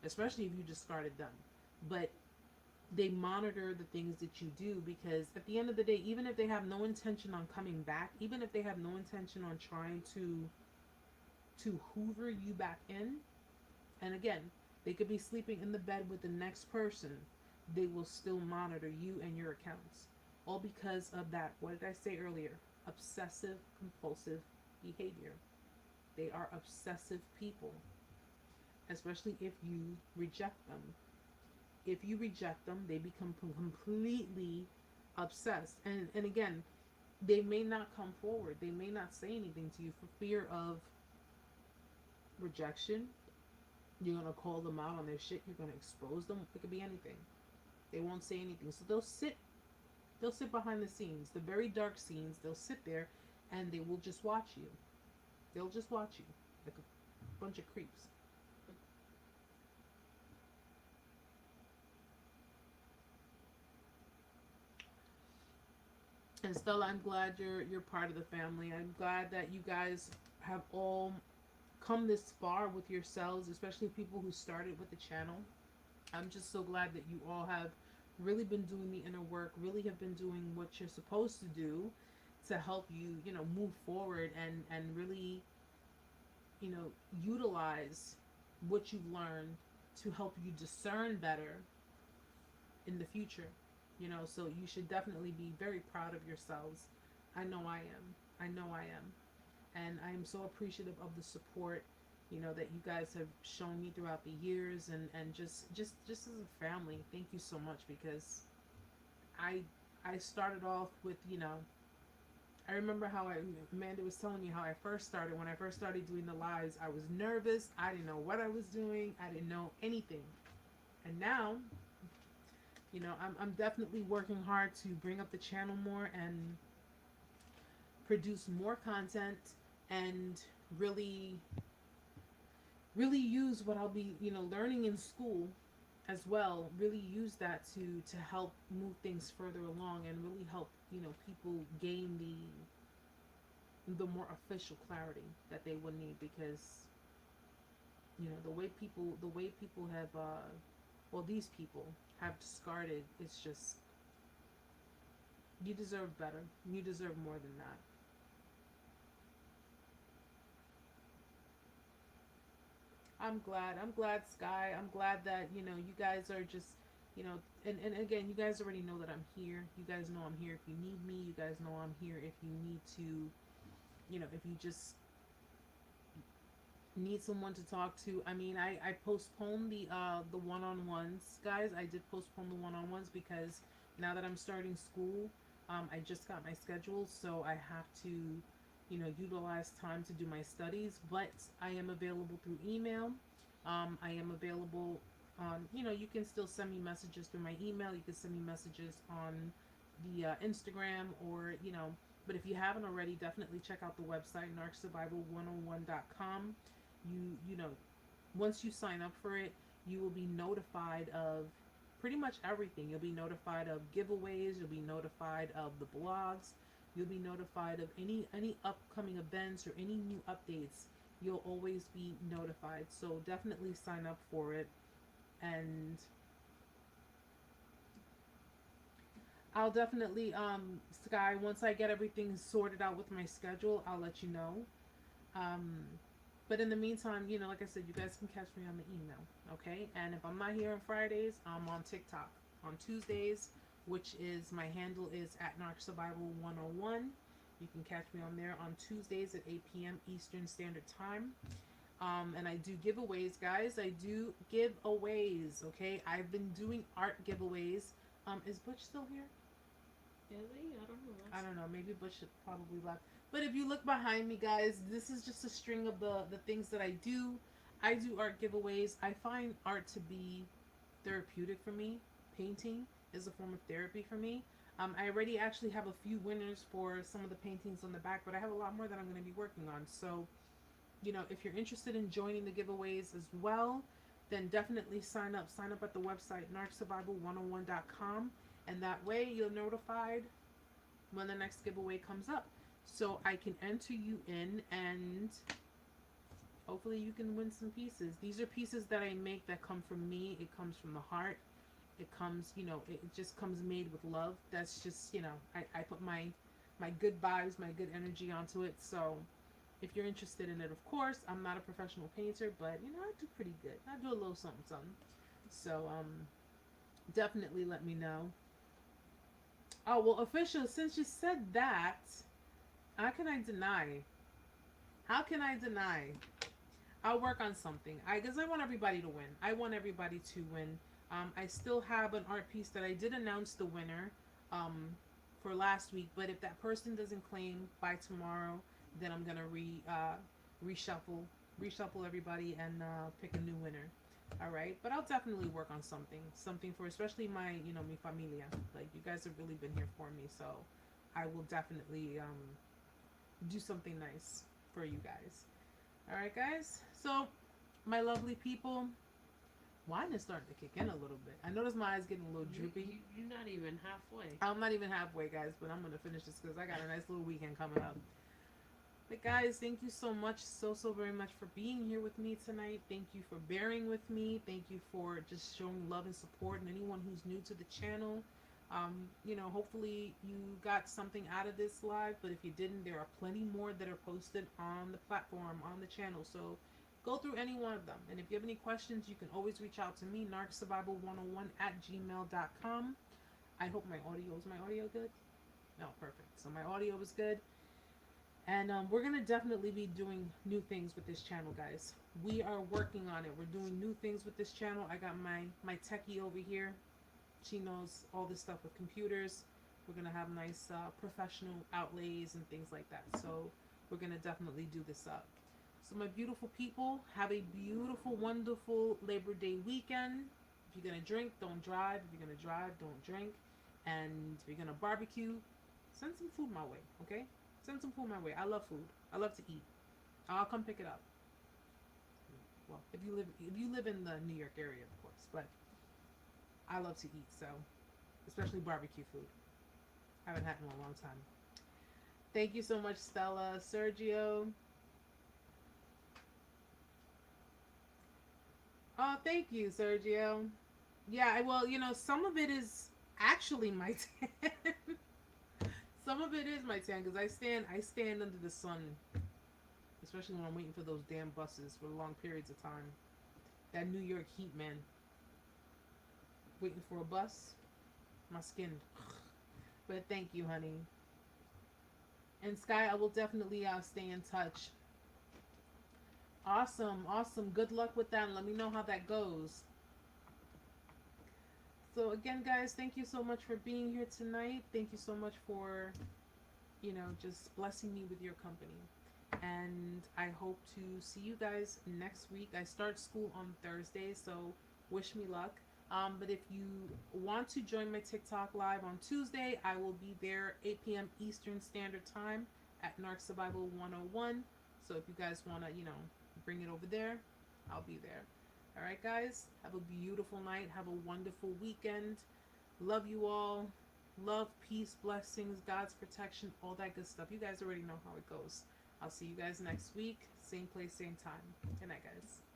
especially if you discarded them. But they monitor the things that you do, because at the end of the day, even if they have no intention on coming back, even if they have no intention on trying to hoover you back in, and again, they could be sleeping in the bed with the next person, they will still monitor you and your accounts. All because of that, what did I say earlier? Obsessive compulsive behavior. They are obsessive people, especially if you reject them. If you reject them, they become completely obsessed. And again, they may not come forward. They may not say anything to you for fear of rejection. You're going to call them out on their shit. You're going to expose them. It could be anything. They won't say anything. So they'll sit behind the scenes, the very dark scenes. They'll sit there and they will just watch you. They'll just watch you like a bunch of creeps. And Stella, I'm glad you're part of the family. I'm glad that you guys have all come this far with yourselves, especially people who started with the channel. I'm just so glad that you all have really been doing the inner work, really have been doing what you're supposed to do to help you, move forward and really, utilize what you've learned to help you discern better in the future. So you should definitely be very proud of yourselves. I know I am. I know I am. And I am so appreciative of the support, that you guys have shown me throughout the years, and just as a family. Thank you so much, because I started off with, I remember how Amanda was telling me how I first started. When I first started doing the lives, I was nervous. I didn't know what I was doing. I didn't know anything. And now, I'm definitely working hard to bring up the channel more and produce more content, and really use what I'll be, learning in school as well. Really use that to help move things further along, and really help, people gain the more official clarity that they would need, because the way people have these people have discarded, it's just, you deserve better. You deserve more than that. I'm glad, Sky. I'm glad that, you guys are just, and again, you guys already know that I'm here. You guys know I'm here if you need me. You guys know I'm here if you need to, if you just need someone to talk to. I mean, I postponed the one-on-ones, guys. I did postpone the one-on-ones because now that I'm starting school, I just got my schedule, so I have to, utilize time to do my studies. But I am available through email. I am available on, you can still send me messages through my email. You can send me messages on the Instagram, or, but if you haven't already, definitely check out the website, narcsurvival101.com. Once you sign up for it, you will be notified of pretty much everything. You'll be notified of giveaways. You'll be notified of the blogs. You'll be notified of any upcoming events or any new updates. You'll always be notified. So definitely sign up for it. And I'll definitely, Sky, once I get everything sorted out with my schedule, I'll let you know. Um, but in the meantime, you know, like I said, you guys can catch me on the email, okay? And if I'm not here on Fridays, I'm on TikTok. On Tuesdays, which is, my handle is at Narc Survival 101. You can catch me on there on Tuesdays at 8 p.m. Eastern Standard Time. And I do giveaways, guys. I do giveaways, okay? I've been doing art giveaways. Is Butch still here? Is he? I don't know. I don't know. Maybe Butch should probably left. But if you look behind me, guys, this is just a string of the things that I do. I do art giveaways. I find art to be therapeutic for me. Painting is a form of therapy for me. I already actually have a few winners for some of the paintings on the back, but I have a lot more that I'm going to be working on. So, you know, if you're interested in joining the giveaways as well, then definitely sign up. Sign up at the website, narcsurvival101.com, and that way you're notified when the next giveaway comes up. So I can enter you in, and hopefully you can win some pieces. These are pieces that I make that come from me. It comes from the heart. It comes, you know, it just comes made with love. That's just, you know, I put my good vibes, my good energy onto it. So if you're interested in it, of course, I'm not a professional painter, but, you know, I do pretty good. I do a little something, something. So, definitely let me know. Oh, well, official, since you said that, how can I deny? How can I deny? I'll work on something. Because I want everybody to win. I want everybody to win. I still have an art piece that I did announce the winner for last week, but if that person doesn't claim by tomorrow, then I'm gonna reshuffle everybody and pick a new winner. All right, but I'll definitely work on something for especially my, you know, mi familia. Like, you guys have really been here for me, so I will definitely do something nice for you guys. All right, guys. So, my lovely people, wine is starting to kick in a little bit. I notice my eyes getting a little droopy. You're not even halfway. I'm not even halfway, guys, but I'm gonna finish this because I got a nice little weekend coming up. But guys, thank you so much, so very much for being here with me tonight. Thank you for bearing with me. Thank you for just showing love and support. And anyone who's new to the channel, you know, hopefully you got something out of this live. But if you didn't, there are plenty more that are posted on the platform, on the channel. So go through any one of them. And if you have any questions, you can always reach out to me, narcsurvival101@gmail.com. I hope my audio good? No, perfect. So my audio was good. And we're going to definitely be doing new things with this channel, guys. We are working on it. We're doing new things with this channel. I got my techie over here. She knows all this stuff with computers. We're going to have nice professional outlays and things like that. So we're going to definitely do this up. So my beautiful people, have a beautiful, wonderful Labor Day weekend. If you're going to drink, don't drive. If you're going to drive, don't drink. And if you're going to barbecue, send some food my way, okay? Send some food my way. I love food. I love to eat. I'll come pick it up. Well, if you live in the New York area, of course, but I love to eat, so especially barbecue food. I haven't had it in a long time. Thank you so much, Stella, Sergio. Oh, thank you, Sergio. Yeah, well, you know, some of it is actually my tan. Some of it is my tan because I stand under the sun, especially when I'm waiting for those damn buses for long periods of time. That New York heat, man. Waiting for a bus, my skin. But thank you, honey. And Sky, I will definitely stay in touch. Awesome, awesome. Good luck with that, and let me know how that goes. So again, guys, thank you so much for being here tonight. Thank you so much for, you know, just blessing me with your company. And I hope to see you guys next week. I start school on Thursday, so wish me luck. But if you want to join my TikTok live on Tuesday, I will be there 8 p.m. Eastern Standard Time at Narc Survival 101. So if you guys want to, you know, bring it over there, I'll be there. All right, guys. Have a beautiful night. Have a wonderful weekend. Love you all. Love, peace, blessings, God's protection, all that good stuff. You guys already know how it goes. I'll see you guys next week. Same place, same time. Good night, guys.